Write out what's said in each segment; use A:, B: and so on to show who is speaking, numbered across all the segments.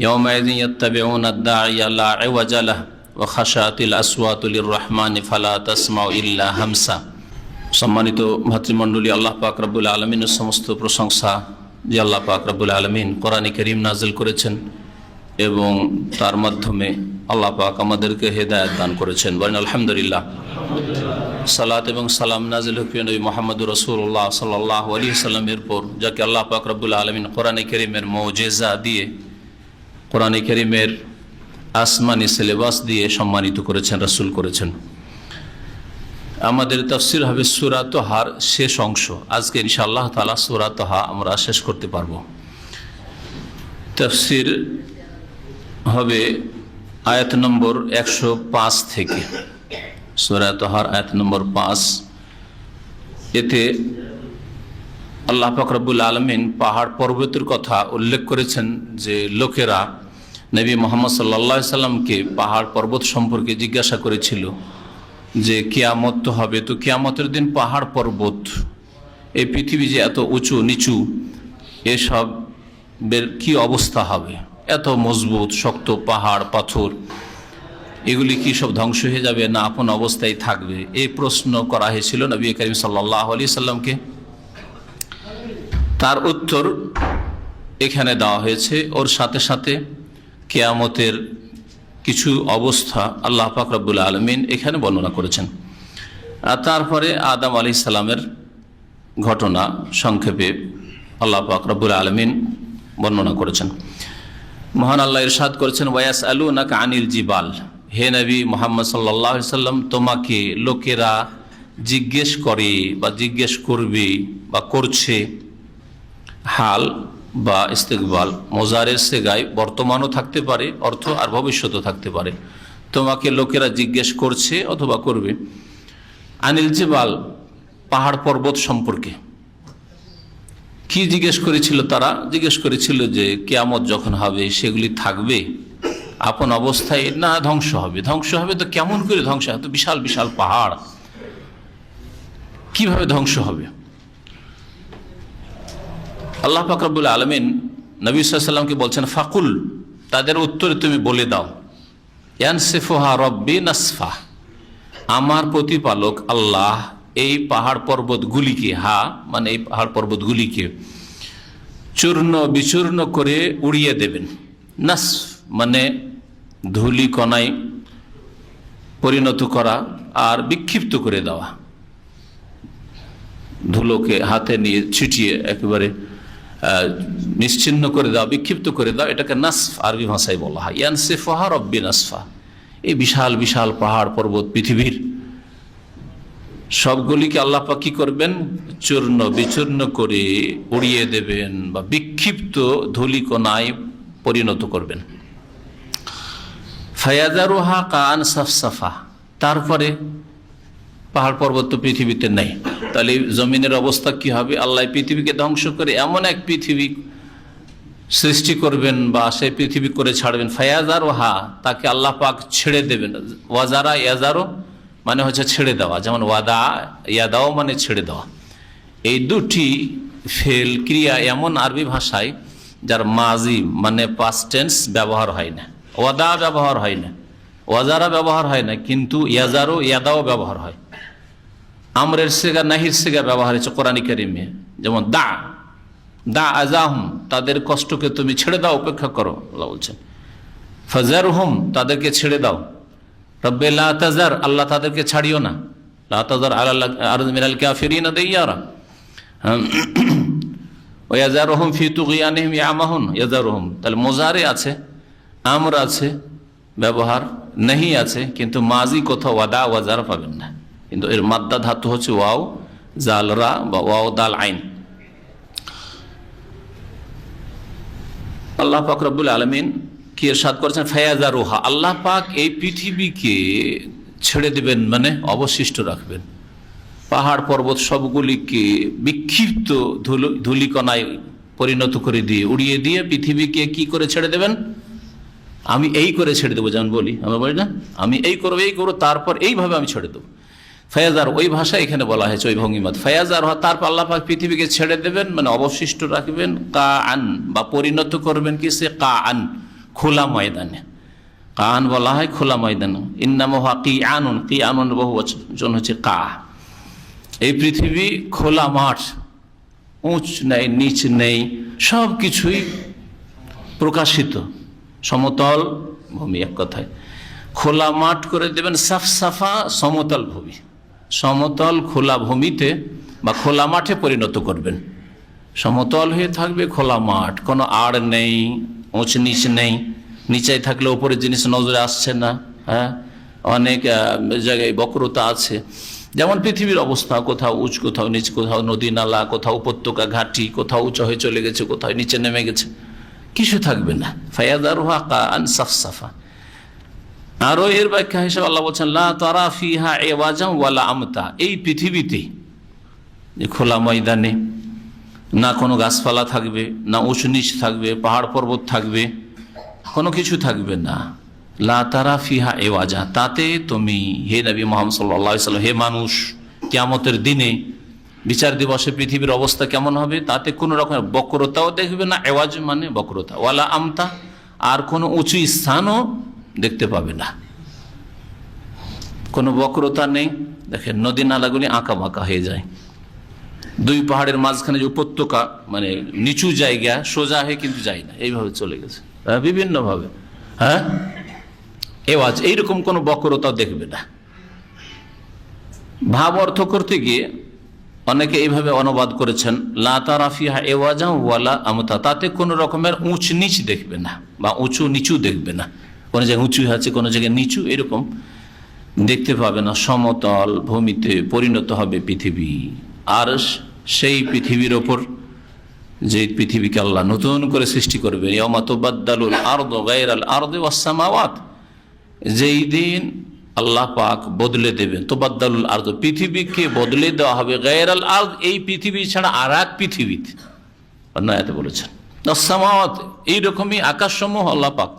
A: ইয়াউমাইযিন ইয়াত্তাবিউনা আদ-দাঈয়া লা ইওয়াজা লাহু ওয়া খাশাআতিল আসওয়াতু লির-রাহমানি ফালা তাসমাউ ইল্লা হামসা। সম্মানিত ভাতৃমণ্ডলী, আল্লাহ পাক রব্বুল আলামিনের সমস্ত প্রশংসা যে আল্লাহ পাক রব্বুল আলামিন কোরআনে কারীম নাযিল করেছেন এবং তার মাধ্যমে আল্লাহ পাক আমাদেরকে হেদায়েত দান করেছেন। বলেন আলহামদুলিল্লাহ। সালাত এবং সালাম নাযিল হোক নবী মুহাম্মদুর রাসূলুল্লাহ সাল্লাল্লাহু আলাইহি ওয়াসাল্লামের উপর, যাকে আল্লাহ পাক রব্বুল আলামিন কোরআনে কারীমের মুজিজা দিয়ে, কোরআনে কারীমের আসমানি সিলেবাস দিয়ে সম্মানিত করেছেন, রাসূল করেছেন। আমাদের তাফসীর হবে সূরা তাহার শেষ অংশ। আজকে ইনশাআল্লাহ তাআলা সূরা তাহা আমরা শেষ করতে পারব। তাফসীর হবে আয়াত নম্বর 105 থেকে। সূরা তাহার আয়াত নম্বর 5। এতে আল্লাহ পাক রব্বুল আলামিন পাহাড় পর্বতের কথা উল্লেখ করেছেন যে লোকেরা নবী মুহাম্মদ সাল্লাল্লাহু আলাইহি সাল্লামকে পাহাড় পর্বত সম্পর্কে জিজ্ঞাসা করেছিল যে কিয়ামত তো হবে, তো কিয়ামতের দিন পাহাড় পর্বত, এই পৃথিবী যে এত উঁচু নিচু, এসবের কি অবস্থা হবে? এত মজবুত শক্ত পাহাড় পাথর, এগুলি কি সব ধ্বংস হয়ে যাবে না আপন অবস্থায় থাকবে? এই প্রশ্ন করা হয়েছিল নবী করিম সাল্লাল্লাহু আলাইহি সাল্লামকে। তার উত্তর এখানে দেওয়া হয়েছে। ওর সাথে সাথে কিয়ামতের কিছু অবস্থা আল্লাহ পাক রব্বুল আলামিন এখানে বর্ণনা করেছেন। আর তারপরে আদম আলাইহিস সালামের ঘটনা সংক্ষেপে আল্লাহ পাক রব্বুল আলামিন বর্ণনা করেছেন। মহান আল্লাহ ইরশাদ করেছেন, ওয়ায়াসআলুনাকা আনিল জিবাল। হে নবী মুহাম্মদ সাল্লাল্লাহু আলাইহি সাল্লাম, তোমাকে লোকেরা জিজ্ঞেস করে বা জিজ্ঞেস করবে বা করছে, হাল বা ইস্তেকবাল মোজারের সেগায় বর্তমানও থাকতে পারে অর্থ, আর ভবিষ্যতও থাকতে পারে। তোমাকে লোকেরা জিজ্ঞেস করছে অথবা করবে আনিল জিবাল, পাহাড় পর্বত সম্পর্কে। কি জিজ্ঞেস করেছিল তারা? জিজ্ঞেস করেছিল যে কিয়ামত যখন হবে সেগুলি থাকবে আপন অবস্থায় না ধ্বংস হবে? ধ্বংস হবে তো কেমন করে ধ্বংস হবে? তো বিশাল বিশাল পাহাড় কিভাবে ধ্বংস হবে? আল্লাহ পাক রব্বুল আলামিন নবী সাল্লাল্লাহু আলাইহি সাল্লামকে বলছেন, ফাকুল, তাদের উত্তরে তুমি বলে দাও, ইয়ানসিফুহা রব্বি নাসফা, আমার প্রতিপালক আল্লাহ এই পাহাড় পর্বতগুলিকে, হা মানে এই পাহাড় পর্বতগুলিকে চূর্ণ বিচূর্ণ করে উড়িয়ে দেবেন। নাসফ মানে ধূলি কণায় পরিণত করা আর বিক্ষিপ্ত করে দেওয়া, ধুলোকে হাতে নিয়ে ছিটিয়ে একেবারে নিশ্চিহ্ন করে দেওয়া, বিক্ষিপ্ত করে দেওয়া, এটাকে নাসফ আরবি ভাষায় বলা হয়। ইয়ানসিফুহা রব্বি নাসফা, এই বিশাল বিশাল পাহাড় পর্বত পৃথিবীর সবগুলিকে আল্লাহ পাক কি করবেন? চূর্ণ বিচূর্ণ করে উড়িয়ে দেবেন বা বিক্ষিপ্ত ধূলিকণায় পরিণত করবেন। ফায়াযারুহা কাআন সাফসাফা, তারপরে পাহাড় পর্বত তো পৃথিবীতে নেই, তাহলে জমিনের অবস্থা কি হবে? আল্লাহ পৃথিবীকে ধ্বংস করে এমন এক পৃথিবী সৃষ্টি করবেন বা সেই পৃথিবী করে ছাড়বেন। ফায়াযারুহা, তাকে আল্লাহ পাক ছেড়ে দেবেন। ওয়াজারা ইয়াজারো মানে হচ্ছে ছেড়ে দেওয়া, যেমন ওয়াদা ইয়াদাও মানে ছেড়ে দেওয়া। এই দুটি ফেল ক্রিয়া এমন আরবি ভাষায় যার মাজি মানে পাস্ট টেন্স ব্যবহার হয় না, ওয়াদা ব্যবহার হয় না, ওয়াজারা ব্যবহার হয় না, কিন্তু ইয়াজারো ইয়াদাও ব্যবহার হয়। আমরের সেগা নাহির সেগা ব্যবহার হয়েছে কোরআন কারীমে, যেমন দা দা আজাহুম, তাদের কষ্টকে তুমি ছেড়ে দাও, উপেক্ষা করো, আল্লাহ বলছেন। ফাজারহুম, তাদেরকে ছেড়ে দাও। রব্বে লা তাজার, আল্লাহ তাদেরকে ছাড়িও না। লা তাজার আলাল আরদি মিনাল কাফিরিনা দাইয়ারা। ওয়াজারহুম ফি তুগয়ানিহিম ইয়ামাহুন, ইয়াজারহুম, তাহলে মোজারে আছে, আমর আছে, ব্যবহার নাহি আছে, কিন্তু মাজি কোথাও ওয়াদা ওয়াজার পাবেন না। কিন্তু এর মাদ্দা ধাতু হচ্ছে ওয়াও জাল রা বা ওয়াও দাল আইন। আল্লাহ পাক রব্বুল আলামিন কি ইরশাদ করেছেন? ফায়াযারুহা, আল্লাহ পাক এই পৃথিবীকে ছেড়ে দিবেন মানে অবশিষ্ট রাখবেন। পাহাড় পর্বত সবগুলিকে বিক্ষিপ্ত ধূলিকণায় পরিণত করে দিয়ে উড়িয়ে দিয়ে পৃথিবীকে কি করে ছেড়ে দেবেন? আমি এই করে ছেড়ে দেবো, যেমন বলি আমরা বলি না, আমি এই করবো তারপর এইভাবে আমি ছেড়ে দেবো। ফায়াজার, ওই ভাষা এখানে বলা হয়েছে, ওই ভঙ্গিমাত। ফায়াজার, তারপর আল্লাহ পাক পৃথিবীকে ছেড়ে দেবেন মানে অবশিষ্ট রাখবেন। কা আন বা পরিণত করবেন কিসে? কা আন, খোলা ময়দানে। কান বলা হয় খোলা ময়দান। ইন্নামা কি আনুন, কি আনুন বহু বচন হচ্ছে কা। এই পৃথিবী খোলা মাঠ, উঁচ নেই নিচ নেই, সব কিছুই প্রকাশিত, সমতল ভূমি। এক কথায় খোলা মাঠ করে দেবেন, সাফসাফা সমতল ভূমি, সমতল খোলা ভূমিতে বা খোলা মাঠে পরিণত করবেন। সমতল হয়ে থাকবে খোলা মাঠ, কোনো আড় নেই, উঁচ নিচ নেই। নিচে থাকলে ওপরের জিনিস নজরে আসছে না। হ্যাঁ, অনেক জায়গায় বক্রতা আছে। যেমন পৃথিবীর অবস্থা, কোথাও উঁচ, কোথাও নিচ, কোথাও নদী নালা, কোথাও উপত্যকা ঘাটি, কোথাও উঁচু হয়ে চলে গেছে, কোথাও নিচে নেমে গেছে, কিছু থাকবে না। ফায়াদারুহা কাআন সাফসাফা। আরো এর ব্যাখ্যা হিসেবে আল্লাহ বলছেন লা তারা ফিহা ইওয়াজান ওয়ালা আমতা। এই পৃথিবীতে খোলা ময়দানে না কোনো গাছপালা থাকবে, না উঁচু নিচ থাকবে, পাহাড় পর্বত থাকবে, কোনো কিছু থাকবে না। লা তারা ফিহা ইওয়াজা, তাতে তুমি হে নবী মুহাম্মদ সাল্লাল্লাহু আলাইহি ওয়াসাল্লাম, হে মানুষ, কিয়ামতের দিনে বিচার দিবসে পৃথিবীর অবস্থা কেমন হবে, তাতে কোনো রকমের বক্রতাও দেখবে না। এওয়াজ মানে বক্রতা। ওয়ালা আমতা, আর কোনো উঁচু স্থানও দেখতে পাবে না, কোনো বক্রতা নেই। দেখেন নদী নালাগুলি আঁকা বাঁকা হয়ে যায়, দুই পাহাড়ের মাঝখানে যে উপত্যকা, মানে নিচু জায়গা, সোজা হয়ে কিন্তু যায় না, এইভাবে চলে গেছে বিভিন্নভাবে। হ্যাঁ, এওয়াজ, এইরকম কোনো বক্রতা দেখবে না। ভাব অর্থ করতে গিয়ে অনেকে এইভাবে অনুবাদ করেছেন লা তারা ফিহা ইওয়াজা ওয়ালা আমতা, তাতে কোনো রকমের উঁচ নিচ দেখবে না বা উঁচু নিচু দেখবে না। কোনো জায়গায় উঁচু আছে, কোনো জায়গায় নিচু, এরকম দেখতে পাবে না। সমতল ভূমিতে পরিণত হবে পৃথিবী। আর সেই পৃথিবীর ওপর, যে পৃথিবীকে আল্লাহ নতুন করে সৃষ্টি করবেন, ইয়াউমা তুবাদদালুল আরদু গায়রাল আরদি ওয়াস সামাওয়াত, যেই দিন আল্লাহ পাক বদলে দেবেন। তুবাদদালুল আরদ, পৃথিবীকে বদলে দেওয়া হবে, গায়রাল আরদ, এই পৃথিবী ছাড়া আর এক পৃথিবীতে। অন্য আয়াতে বলেছেন ওয়াস সামাওয়াত, এইরকমই আকাশসমূহ আল্লাহ পাক।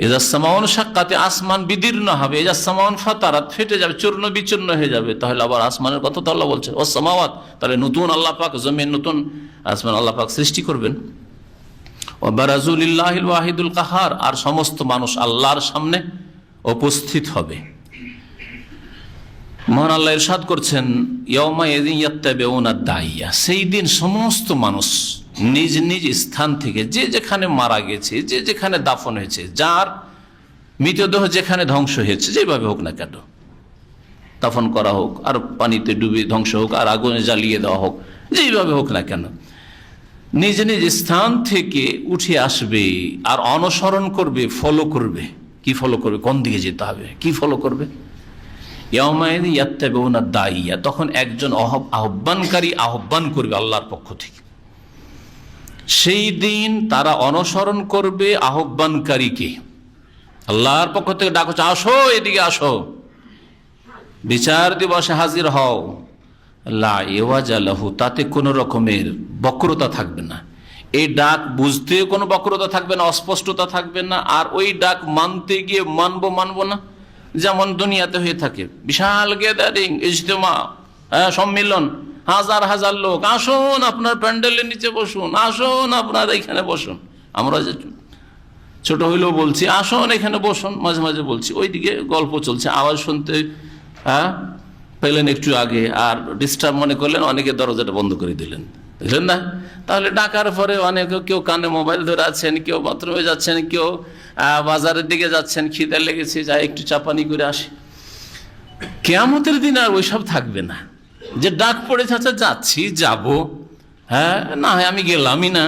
A: এজা সামাউন শাক্কাতে, আসমান বিদীর্ণ হবে। এজা সামাউন ফাতারাত, ফেটে যাবে, চূর্ণ বিচূর্ণ হয়ে যাবে। তাহলে আবার আসমানের কথা তো আল্লাহ বলছেন ওয়াস সামাওয়াত, তাহলে নতুন আল্লাহ পাক জমিন, নতুন আসমান আল্লাহ পাক সৃষ্টি করবেন। ওয়া বারাজু লিল্লাহিল ওয়াহিদুল কাহার, আর সমস্ত মানুষ আল্লাহর সামনে উপস্থিত হবে। মহান আল্লাহ ইরশাদ করছেন ইয়াউমা ইয়াযিন ইয়াত্তাবিউনা দাইয়া, সেই দিন সমস্ত মানুষ নিজ নিজ স্থান থেকে, যে যেখানে মারা গেছে, যে যেখানে দাফন হয়েছে, যার মৃতদেহ যেখানে ধ্বংস হয়েছে, যেভাবে হোক না কেন, দাফন করা হোক, আর পানিতে ডুবে ধ্বংস হোক, আর আগুনে জ্বালিয়ে দেওয়া হোক, যেইভাবে হোক না কেন, নিজ নিজ স্থান থেকে উঠে আসবে আর অনুসরণ করবে, ফলো করবে। কি ফলো করবে? কোন দিকে যেতে হবে, কি ফলো করবে? দাইয়া, তখন একজন আহ্বানকারী আহ্বান করবে আল্লাহর পক্ষ থেকে। সেই দিন তারা অনুসরণ করবে আহ্বানকারীকে। আল্লাহর পক্ষ থেকে ডাক হচ্ছে, আসো এদিকে আসো, বিচার দিবসে হাজির হও। লা ইওয়াজা লাহু, তাতে কোনো রকমের বক্রতা থাকবে না। এই ডাক বুঝতে কোনো বক্রতা থাকবে না, অস্পষ্টতা থাকবে না। আর ওই ডাক মানতে গিয়ে মানবো না, যেমন দুনিয়াতে হয়ে থাকে, বিশাল গ্যাদারিং, ইজতেমা, সম্মিলন, হাজার হাজার লোক, আসুন আপনার প্যান্ডেলের নিচে বসুন, আসুন আপনার এখানে বসুন। আমরা যে ছোট হইলেও বলছি আসুন এখানে বসুন, মাঝে মাঝে বলছি। ওইদিকে গল্প চলছে, আওয়াজ শুনতে পেলেন একটু আগে, আর ডিস্টার্ব মনে করলেন, অনেকে দরজাটা বন্ধ করে দিলেন, বুঝলেন না? তাহলে ডাকার পরে অনেকে, কেউ কানে মোবাইল ধরে আছেন, কেউ বাথরুমে যাচ্ছেন, কেউ বাজারের দিকে যাচ্ছেন, খিদে লেগেছে, যা একটু চাপানি করে আসি। কিয়ামতের দিন আর ওইসব থাকবে না, যে ডাক পড়েছে আচ্ছা যাচ্ছি, যাবো, হ্যাঁ না হয় আমি গেলামই না।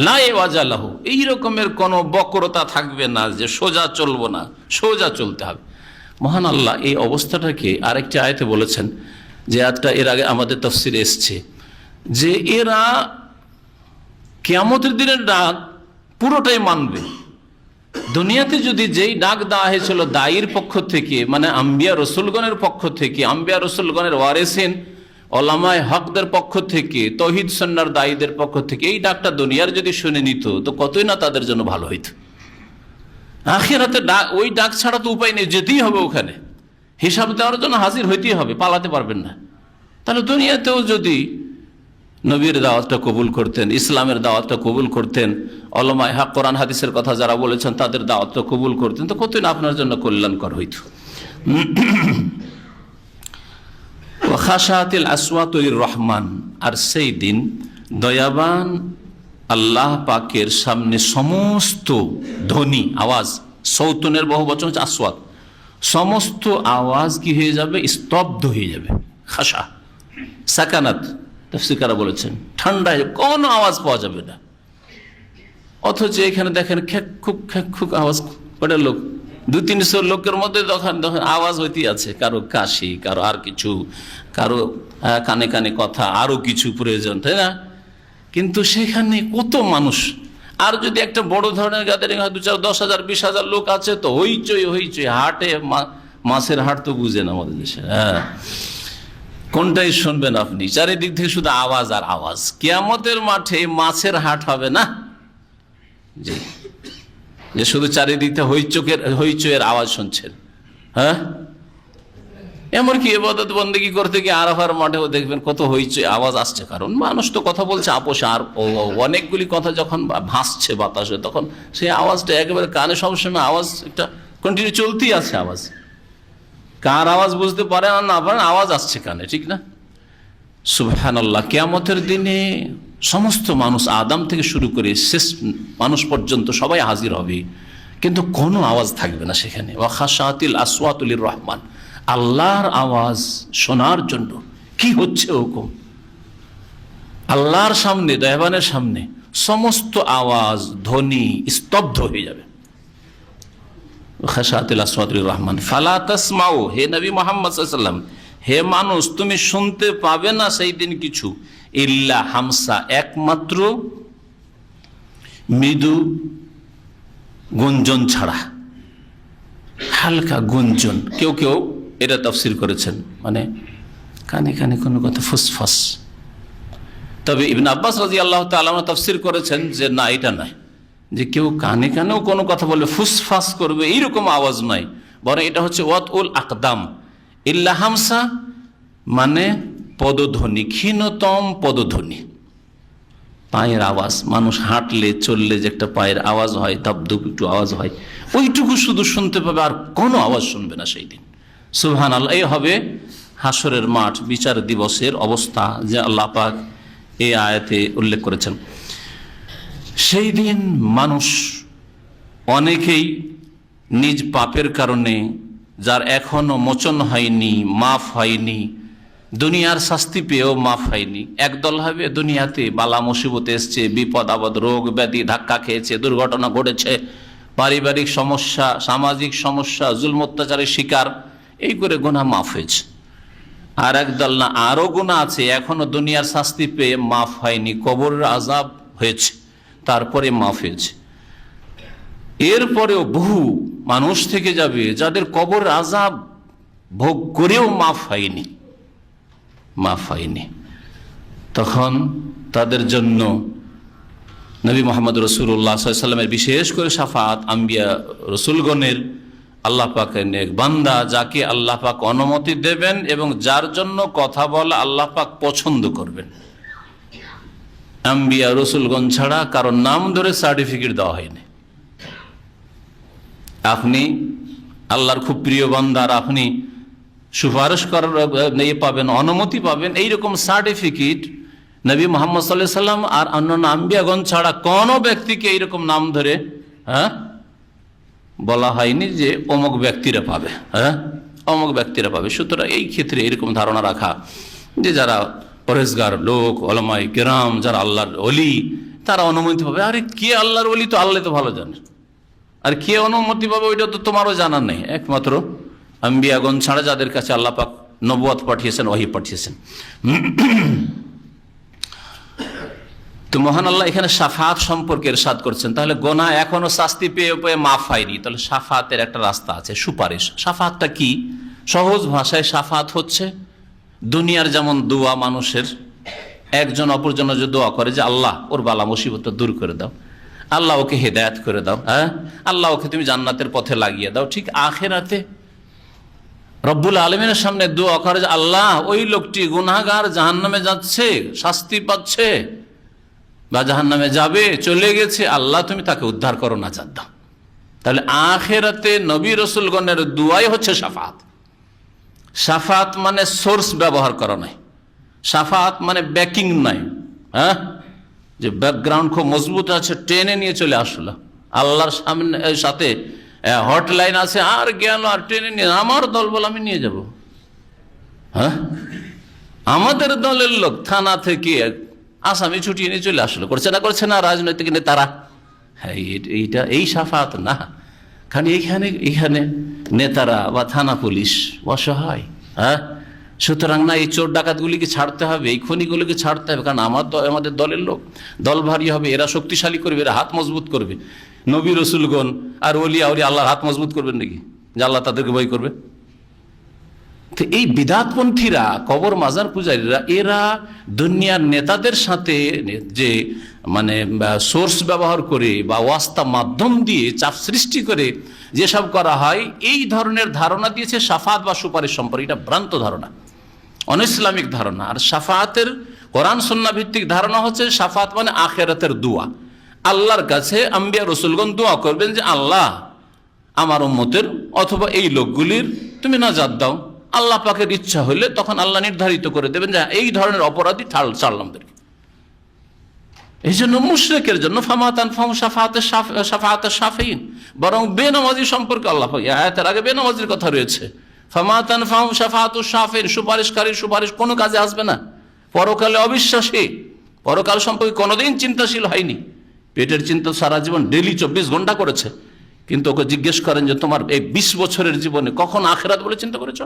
A: লা ইওয়াজা লাহু, এই রকমের কোনো বক্রতা থাকবে না যে সোজা চলবো না, সোজা চলতে হবে। মহান আল্লাহ এই অবস্থাটাকে আরেকটি আয়াতে বলেছেন, যে আয়াতটা এর আগে আমাদের তাফসিরে এসছে, যে এরা কিয়ামতের দিনের ডাক পুরোটাই মানবে। দুনিয়াতে যদি যেই ডাক দেওয়া হয়েছিল দায়ীর পক্ষ থেকে, মানে আম্বিয়া রসুলগণের পক্ষ থেকে, আম্বিয়া রসুলগণের ওয়ারিসিন ওলামায়ে হকদের পক্ষ থেকে, তৌহিদ সুন্নাহর দায়ীদের পক্ষ থেকে, এই ডাকটা দুনিয়ার যদি শুনে নিত তো কতই না তাদের জন্য ভালো হইত। আখিরাতে ওই ডাক ছাড়া তো উপায় নেই, যেতেই হবে ওখানে, হিসাব দেওয়ার জন্য হাজির হইতেই হবে, পালাতে পারবেন না। তাহলে দুনিয়াতেও যদি নবীর দাওয়াতটা কবুল করতেন, ইসলামের দাওয়াতটা কবুল করতেন, ওলামায়ে হক কোরআন হাদিসের কথা যারা বলেছেন তাদের দাওয়াতটা কবুল করতেন, তো কতই না আপনার জন্য কল্যাণকর হইত। খাশাতিল আসওয়াতুর রহমান, আর সেই দিন দয়াবান আল্লাহ পাকের সামনে সমস্ত ধ্বনি আওয়াজ, সৌতনের বহু বচন হচ্ছে আসওয়াত, সমস্ত আওয়াজ কি হয়ে যাবে? স্তব্ধ হয়ে যাবে। খাশা সাকানাত তাফসীরকাররা বলেছেন ঠান্ডা, কোনো আওয়াজ পাওয়া যাবে না। অথচ এখানে দেখেন খেক আওয়াজ করে লোক, 200-300 লোকের মধ্যে তখন আওয়াজ হইতেই আছে, কারো কাশি, কারো আর কিছু, কারো কানে কানে কথা, আরো কিছু প্রয়োজন, তাই না? কিন্তু সেখানে কত মানুষ, আর যদি একটা বড় ধরনের গ্যাদারিং হয়, 2-4-10,000 20,000 লোক আছে, তো হইচই হাটে, মাছের হাট তো বুঝেন আমাদের দেশে। হ্যাঁ, কোনটাই শুনবেন আপনি? চারিদিক থেকে শুধু আওয়াজ আর আওয়াজ। কিয়ামতের মাঠে মাছের হাট হবে না, জি, যে শুধু চারিদিক থেকে হইচইয়ের আওয়াজ শুনছেন। হ্যাঁ, এমনকি ইবাদত বন্দেগী করতে গিয়ে আরাফার মাঠেও দেখবেন কত হইচই আওয়াজ আসছে, কারণ মানুষ তো কথা বলছে আপোষে, আর অনেকগুলি কথা যখন ভাসছে বাতাসে, তখন সেই আওয়াজটা একেবারে কানে সবসময় আওয়াজ একটা কন্টিনিউ চলতেই আছে। আওয়াজ কার আওয়াজ বুঝতে পারে আর না পারেন, আওয়াজ আসছে কানে, ঠিক না? সুবহানাল্লাহ। কিয়ামতের দিনে সমস্ত মানুষ, আদম থেকে শুরু করে শেষ মানুষ পর্যন্ত সবাই হাজির হবে, কিন্তু কোনো আওয়াজ থাকবে না সেখানে। ওয়া খাশাতিল আসওয়াতুর রহমান, আল্লাহর আওয়াজ শোনার জন্য কি হচ্ছে হুকুম, আল্লাহর সামনে, দয়াবানের সামনে সমস্ত আওয়াজ ধ্বনি স্তব্ধ হয়ে যাবে। খাশাতিল আসওয়াতুর রহমান ফালা তাসমাউ, হে নবী মুহাম্মদ সাল্লাল্লাহু আলাইহি ওয়াসাল্লাম, হে মানুষ তুমি শুনতে পাবে না সেই দিন কিছু, ইল্লা হামসা, একমাত্র মৃদু গুঞ্জন ছাড়া, হালকা গুঞ্জন। কেউ কেউ এটা তাফসীর করেছেন মানে কানে কানে কোনো কথা, ফুসফাস। তবে ইবনে আব্বাস রাদিয়াল্লাহু তাআলা আনহু তাফসীর করেছেন যে না, এটা নয়, যে কেউ কানে কানেও কোনো কথা বলে ফুসফাস করবে এইরকম আওয়াজ নয়, বরং এটা হচ্ছে ওয়াতউল আকদাম। ইল্লা হামসা মানে পদধ্বনি, ক্ষীণতম পদধ্বনি, পায়ের আওয়াজ। মানুষ হাঁটলে চললে যে একটা পায়ের আওয়াজ হয়, দাপদুপ একটু আওয়াজ হয়, ওইটুকু শুধু শুনতে পাবে, আর কোনো আওয়াজ শুনবে না সেই দিন। সুবহানাল্লাহ। এই হবে হাসরের মাঠ, বিচার দিবসের অবস্থা, যে আল্লাহ পাক এই আয়াতে উল্লেখ করেছেন। সেই দিন মানুষ অনেকেই নিজ পাপের কারণে, যার এখনো মোচন হয়নি, মাফ হয়নি, দুনিয়ার শাস্তি পেয়েও মাফ হয়নি, একদল হবে দুনিয়াতে বালা মুসিবতে এসছে, বিপদ আপদ, রোগ ব্যাধি, ধাক্কা খেয়েছে, দুর্ঘটনা ঘটেছে, পারিবারিক সমস্যা, সামাজিক সমস্যা, জুলম অত্যাচারের শিকার, এই করে গুনাহ মাফ হয়েছে। আর একদল না, আরো গুনাহ আছে, এখনো দুনিয়ার শাস্তি পেয়ে মাফ হয়নি, কবরের আযাব হয়েছে, তারপরে মাফ হয়েছে। এরপরেও বহু মানুষ থেকে যাবে যাদের কবর আযাব ভোগ করেও মাফ হয়নি। তখন তাদের জন্য নবী মুহাম্মদ রাসূলুল্লাহ সাল্লাল্লাহু আলাইহি ওয়াসাল্লামের বিশেষ করে শাফাত, আম্বিয়া রসুলগণের, আল্লাহ পাকের নেক বান্দা, যাকে আল্লাহ পাক অনুমতি দেবেন এবং যার জন্য কথা বলা আল্লাহ পাক পছন্দ করবেন। আম্বিয়া রসুলগণ ছাড়া কারোর নাম ধরে সার্টিফিকেট দেওয়া হয়নি। আপনি আল্লাহর খুব প্রিয় বান্দার, আপনি সুপারিশ করার পাবেন, অনুমতি পাবেন, এইরকম সার্টিফিকেট নবী মুহাম্মদ সাল্লাল্লাহু আলাইহি ওয়াসাল্লাম আর অন্যান্য আম্বিয়াগণ ছাড়া কোনো ব্যক্তিকে এইরকম নাম ধরে বলা হয়নি যে অমুক ব্যক্তিরা পাবে, অমুক ব্যক্তিরা পাবে। সুতরাং এই ক্ষেত্রে এরকম ধারণা রাখা যে যারা পরেজগার লোক, ওলামায়ে কেরাম, যারা আল্লাহর ওলি, তারা অনুমতি পাবে। আরে কে আল্লাহর ওলি তো আল্লাহ তো ভালো জানে, আর কে অনুমতি পাবে ওইটা তো তোমারও জানা নেই। একমাত্র আম্বিয়াগণ ছাড়া যাদের কাছে আল্লাহ পাক নবুয়ত পাঠিয়েছেন, ওহী পাঠিয়েছেন। তো মহান আল্লাহ এখানে শাফাত সম্পর্কে ইরশাদ করছেন। তাহলে গোনাহ এখনো শাস্তি পেয়ে পেয়ে মাফ হয়নি, তাহলে শাফাতের একটা রাস্তা আছে, সুপারিশ। শাফাতটা কি? সহজ ভাষায় শাফাত হচ্ছে দুনিয়ার যেমন দোয়া, মানুষের একজন অপরজনের যে দোয়া করে যে আল্লাহ ওর বালা মুসিবতটা দূর করে দাও, আল্লাহ ওকে হেদায়েত করে দাও, আল্লাহ ওকে তুমি জান্নাতের পথে লাগিয়ে দাও, ঠিক আখিরাতে রব্বুল আলমিনের সামনে দোয়া করে যে আল্লাহ ওই লোকটি গুনাহগার জাহান্নামে যাচ্ছে, শাস্তি পাচ্ছে বা জাহান্নামে যাবে, চলে গেছে, আল্লাহ তুমি তাকে উদ্ধার করো, নাজাত দাও। তাহলে আখিরাতে নবী রসুলগণের দুয়াই হচ্ছে শাফাত। শাফাত মানে সোর্স ব্যবহার করা নয়, শাফাত মানে ব্যাকিং নয়, হ্যাঁ, যে ব্যাকগ্রাউন্ড খুব মজবুত আছে টেনে নিয়ে চলে আসলো। আল্লাহর সামনে সাথে হটলাইন আছে, আর গেল আর টেনে নিয়ে আমার দল বলে আমি নিয়ে যাব। হ্যাঁ, আমাদের দলের লোক থানা থেকে আসামি ছুটিয়ে নিয়ে চলে আসলো, করছে না রাজনৈতিক নেতারা। হ্যাঁ, এইটা এই শাফাত না। খালি এইখানে নেতারা বা থানা পুলিশ অসহায়। হ্যাঁ, সুতরাং না এই চোর ডাকাতগুলিকে ছাড়তে হবে, এই খনিগুলিকে ছাড়তে হবে, কারণ আমাদের দলের লোক, দল ভারী হবে, এরা শক্তিশালী করবে, এরা হাত মজবুত করবে। নবী রসুলগণ আর ওলিয়া আউলিয়া আল্লাহর হাত মজবুত করবেন নাকি যে আল্লাহ তাদেরকে ভয় করবে? তো এই বিদাতপন্থীরা, কবর মাজার পূজারীরা, এরা দুনিয়ার নেতাদের সাথে যে মানে সোর্স ব্যবহার করে বা ওয়াস্তা মাধ্যম দিয়ে চাপ সৃষ্টি করে যেসব করা হয়, এই ধরনের ধারণা দিয়েছে শাফাত বা সুপারিশ সম্পর্কে। এটা ভ্রান্ত ধারণা, অনইসলামিক ধারণা। আর শাফাতের কোরআন সুন্নাহ ভিত্তিক ধারণা হচ্ছে শাফাত মানে আখিরাতের দোয়া। আল্লাহর কাছে আম্বিয়া রসুলগণ দোয়া করবেন যে আল্লাহ আমার উম্মতের অথবা এই লোকগুলির তুমি নাজাত দাও। আল্লাহ পাকের ইচ্ছা হলে তখন আল্লাহ নির্ধারিত করে দেবেন যে এই ধরনের অপরাধী ছাড়লাম তাদেরকে। এই জন্য মুশরিকের জন্য শাফাআতুশ শাফিঈন, বরং বেনামাজি সম্পর্কে আল্লাহ পাক আয়াতের আগে বেনামাজির কথা রয়েছে। ফামা তানফাহুম শাফাআতুশ শাফিঈন, সুপারিশকারীর সুপারিশ কোনো কাজে আসবে না। পরকালে অবিশ্বাসী, পরকাল সম্পর্কে কোনোদিন চিন্তাশীল হয়নি, পেটের চিন্তা সারা জীবন ডেইলি 24 ঘন্টা করেছে, কিন্তু ওকে জিজ্ঞেস করেন যে তোমার এই 20 বছরের জীবনে কখনো আখিরাত বলে চিন্তা করেছো?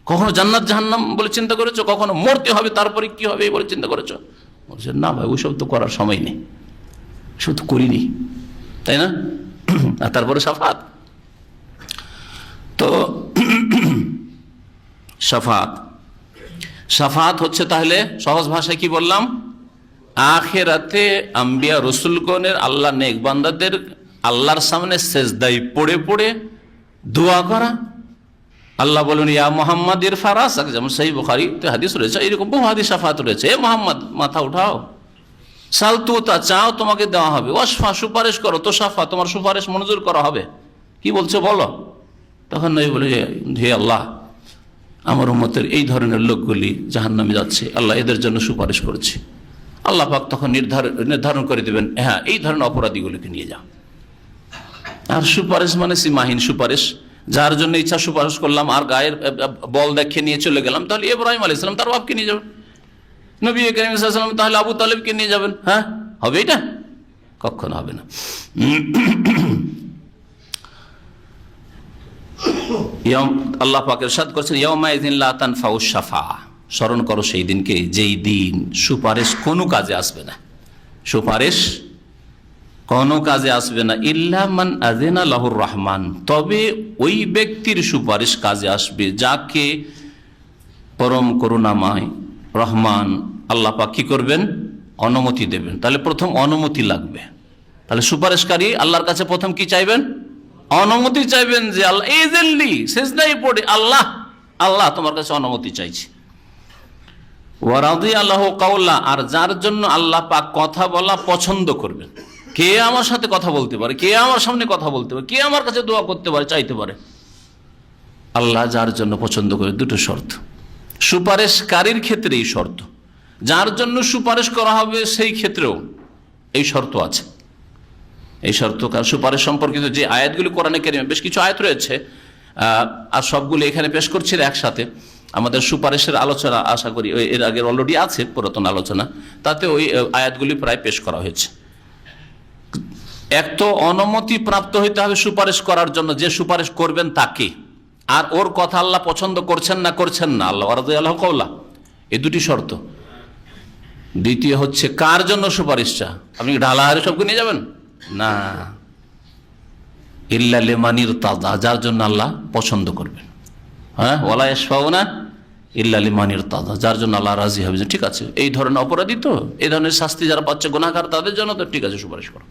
A: কখনো জান্নাত জাহান্নাম বলে চিন্তা করেছো? কখনো মরতে হবে তারপরে কি হবে বলে চিন্তা করেছো? বলছে না ভাই, ওইসব তো করার সময় নেই, সব তো করিনি, তাই না? আর তারপরে শাফাত। তো শাফাত হচ্ছে তাহলে সহজ ভাষায় কি বললাম, আখিরাতে আম্বিয়া রসুলগণের, আল্লাহ নেক বান্দাদের আল্লাহর সামনে সেজদায় পড়ে পড়ে দোয়া করা। আল্লাহ বলেন ইয়া মুহাম্মদ ইরফা রাসাক, যেমন সহিহ বুখারীতে হাদিস রয়েছে, এরকম বহু হাদিস শাফাত রয়েছে। এ মুহাম্মদ মাথা উঠাও, সাল তুতা, চাও তোমাকে দেওয়া হবে, ওয়াসফা, সুপারিশ করো, তো শাফা, তোমার সুপারিশ মঞ্জুর করা হবে। কি বলছে বলো? তখন নবী বলে হে আল্লাহ, আমার উম্মতের এই ধরনের লোকগুলি জাহান্নামে যাচ্ছে, আল্লাহ এদের জন্য সুপারিশ করেছে। আল্লাহ পাক তখন নির্ধারণ করে দেবেন, হ্যাঁ এই ধরনের অপরাধীগুলিকে নিয়ে যাও। আর সুপারিশ মানে সীমাহীন সুপারিশ, যার জন্য ইচ্ছা সুপারিশ করলাম আর গায়ের বল দেখে নিয়ে চলে গেলাম, তাহলে ইব্রাহিম আলাইহিস সালাম তার বাপকে নিয়ে যাবেন, নবী করিম সাল্লাল্লাহু আলাইহি ওয়াসাল্লাম তাহলে আবু তালেবকে নিয়ে যাবেন। হ্যাঁ, হবে এটা? কখনো হবে না। আল্লাহ পাক ইরশাদ করেছেন ইয়াউমা ইযিন লা তানফাউশ শাফাআহ, স্মরণ করো সেই দিনকে যেই দিন সুপারিশ কোনো কাজে আসবে না, সুপারিশ কোনো কাজে আসবে না, ইল্লা মান আযিনা লাহুর রহমান, তবে ওই ব্যক্তির সুপারিশ কাজে আসবে যাকে পরম করুণাময় রহমান আল্লাহ পাক কি করবেন, অনুমতি দেবেন। তাহলে প্রথম অনুমতি লাগবে। তাহলে সুপারিশকারী আল্লাহর কাছে প্রথম কি চাইবেন? অনুমতি চাইবেন যে আল্লাহ এজেন্টলি সেজদায় পড়ে আল্লাহ আল্লাহ তোমার কাছে অনুমতি চাইছি। ওয়ারাদিয়া লাহু কাওলা, আর যার জন্য আল্লাহ পাক কথা বলা পছন্দ করবেন, কে আমার সাথে কথা বলতে পারে, কে আমার সামনে কথা বলতে পারে, কে আমার কাছে দোয়া করতে পারে, চাইতে পারে, আল্লাহ যার জন্য পছন্দ করে। দুটো শর্ত সুপারিশকারীর ক্ষেত্রে, এই শর্ত, যার জন্য সুপারিশ করা হবে সেই ক্ষেত্রেও এই শর্ত আছে। এই শর্ত সুপারিশ সম্পর্কিত যে আয়াতগুলি কোরআনে কারিমে বেশ কিছু আয়াত রয়েছে, আর সবগুলি এখানে পেশ করছি একসাথে। আমাদের সুপারিশের আলোচনা আশা করি এর আগে অলরেডি আছে পুরাতন আলোচনা, তাতে ওই আয়াতগুলি প্রায় পেশ করা হয়েছে। এক তো অনুমতি প্রাপ্ত হইতে হবে সুপারিশ করার জন্য, যে সুপারিশ করবেন তাকে, আর ওর কথা আল্লাহ পছন্দ করছেন না আল্লাহ রাদিয়াল্লাহু কাওলা, এই দুটি শর্ত। দ্বিতীয় হচ্ছে কার জন্য সুপারিশটা, আপনি ঢালাহারে সবকে নিয়ে যাবেন না, ইল্লা লিমান ইরতাদা, যার জন্য আল্লাহ পছন্দ করবেন। হ্যাঁ, ওয়ালা ইয়াশফাউনা ইল্লা লিমান ইরতাদা, যার জন্য আল্লাহ রাজি হবে যে ঠিক আছে এই ধরনের অপরাধী তো, এই ধরনের শাস্তি যারা পাচ্ছে গুনাহগার, তাদের জন্য তো ঠিক আছে সুপারিশ করো,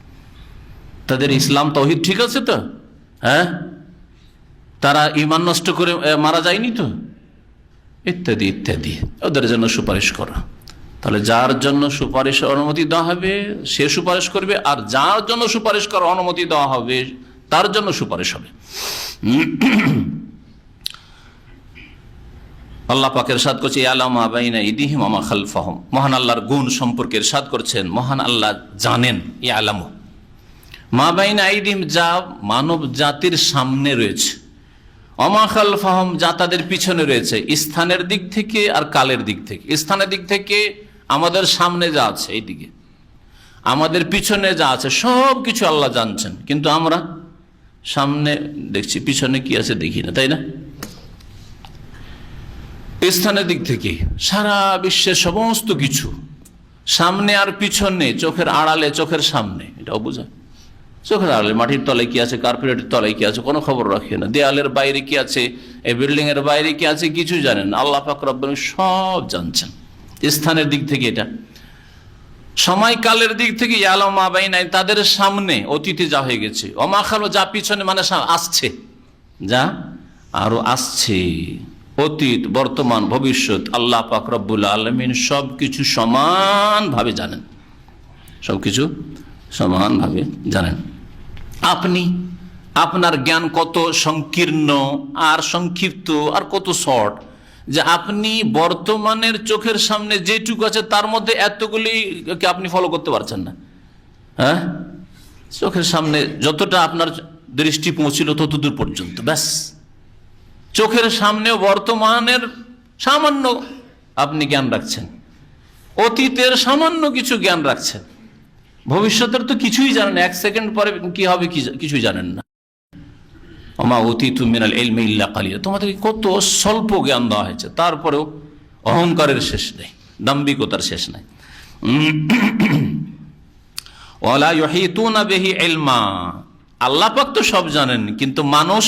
A: তাদের ইসলাম তাওহীদ ঠিক আছে তো, হ্যাঁ তারা ঈমান নষ্ট করে মারা যায়নি তো, ইত্যাদি ইত্যাদি, ওদের জন্য সুপারিশ করা। তাহলে যার জন্য সুপারিশের অনুমতি দেওয়া হবে সে সুপারিশ করবে, আর যার জন্য সুপারিশ করার অনুমতি দেওয়া হবে তার জন্য সুপারিশ হবে। আল্লাহ পাক ইরশাদ করছে ইয়ালামু মা বাইনা আইদিহিম ওয়া মা খালফাহুম। মহান আল্লাহর গুণ সম্পর্কে ইরশাদ করছেন, মহান আল্লাহ জানেন, ইয়ালামু মা বাইনা আইদিহিম, যা মানব জাতির সামনে রয়েছে, ওয়া মা খালফাহুম, যা তাদের পিছনে রয়েছে, স্থানের দিক থেকে আর কালের দিক থেকে। স্থানের দিক থেকে আমাদের সামনে যা আছে এইদিকে, আমাদের পিছনে যা আছে সব কিছু আল্লাহ জানছেন, কিন্তু আমরা সামনে দেখছি, পিছনে কি আছে দেখি না, তাই না? স্থানের দিক থেকে সারা বিশ্বের সমস্ত কিছু, সামনে আর পিছনে, চোখের আড়ালে চোখের সামনে, এটাও বোঝা। চোখের আড়ালে মাটির তলায় কি আছে, কার্পেটের তলায় কি আছে, কোনো খবর রাখে না। দেয়ালের বাইরে কি আছে, এই বিল্ডিং এর বাইরে কি আছে, কিছু জানেন না। আল্লাহ পাক রব্বুল আলামিন সব জানছেন। স্থানের দিক থেকে এটা, সময়কালের দিক থেকে ইয়ালামু মা বাইনা, তাদের সামনে অতীতে যা হয়ে গেছে, ওয়া মা খালফ, যা পিছনে মানে আসছে, যা আরো আসছে, অতীত, বর্তমান, ভবিষ্যৎ, আল্লাহ পাক রব্বুল আলামিন সবকিছু সমানভাবে জানেন, সবকিছু সমানভাবে জানেন। আপনি, আপনার জ্ঞান কত সংকীর্ণ আর সংক্ষিপ্ত আর কত শর্ট, যে আপনি বর্তমানের চোখের সামনে যেটুকু আছে তার মধ্যে এতগুলি আপনি ফলো করতে পারছেন না। হ্যাঁ, চোখের সামনে যতটা আপনার দৃষ্টি পৌঁছিল ততদূর পর্যন্ত, ব্যাস। চোখের সামনেও বর্তমানের সামান্য আপনি জ্ঞান রাখছেন, অতীতের সামান্য কিছু জ্ঞান রাখছেন, ভবিষ্যতের তো কিছুই জানেন, এক সেকেন্ড পরে কি হবে কিছুই জানেন না। ওমা উতিতু মিনাল ইলমি ইল্লা কালিলা, তোমাদেরকে কত স্বল্প জ্ঞান দেওয়া হয়েছে, তারপরেও অহংকারের শেষ নেই, দাম্ভিকতার শেষ নেই। ওয়ালা ইউহিতুনা বিহি ইলমা, আল্লাহ পাক তো সব জানেন, কিন্তু মানুষ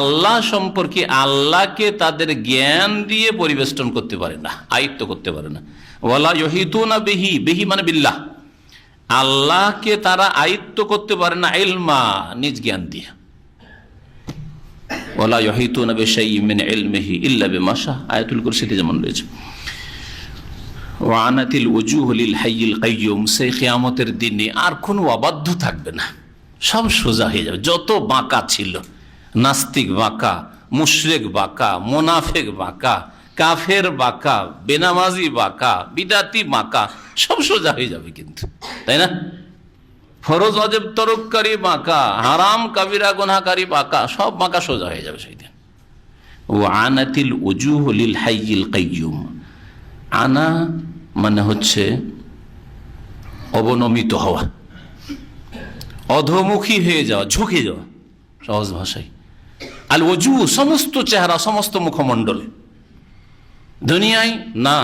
A: আল্লাহ সম্পর্কে, আল্লাহকে তাদের জ্ঞান দিয়ে পরিবেষ্টন করতে পারে না, আয়ত্ত করতে পারে না। ওয়ালা ইউহিতুনা বিহি, বিহি মানে বিল্লাহ, আল্লাহকে তারা আয়ত্ত করতে পারে না ইলমা, নিজ জ্ঞান দিয়ে। ওয়ালা ইউহিতুনা বিশাইইন মিন ইলমিহি ইল্লা বিমা শাআ, আয়াতুল কুরসিতে যেমন রয়েছে। ওয়া আনাতিল উজুহু লিল হাইয়িল কাইয়ুম, সেই কিয়ামতের দিনে আর কোনো অবাধ্য থাকবে না, সব সোজা হয়ে যাবে। যত বাঁকা ছিল, নাস্তিক বাঁকা, মুশরিক বাঁকা, মুনাফিক বাঁকা, কাফের বাঁকা, বেনামাজি বাঁকা, বিদাতি বাঁকা, সব সোজা হয়ে যাবে কিন্তু, তাই না? ফরজ ওয়াজিব তরককারী বাঁকা, হারাম কাবিরা গুনাহকারী বাঁকা, সব বাঁকা সোজা হয়ে যাবে সেই দিন। ওয়া আনাতিল উজুহু লিল হাইয়িল কাইয়ুম, আনা মানে হচ্ছে অবনমিত হওয়া, অধোমুখী হয়ে যাওয়া, ঝুঁকে যাওয়া সহজ ভাষায়। আল ওজু, সমস্ত চেহারা, সমস্ত মুখমণ্ডল। দুনিয়ায় না,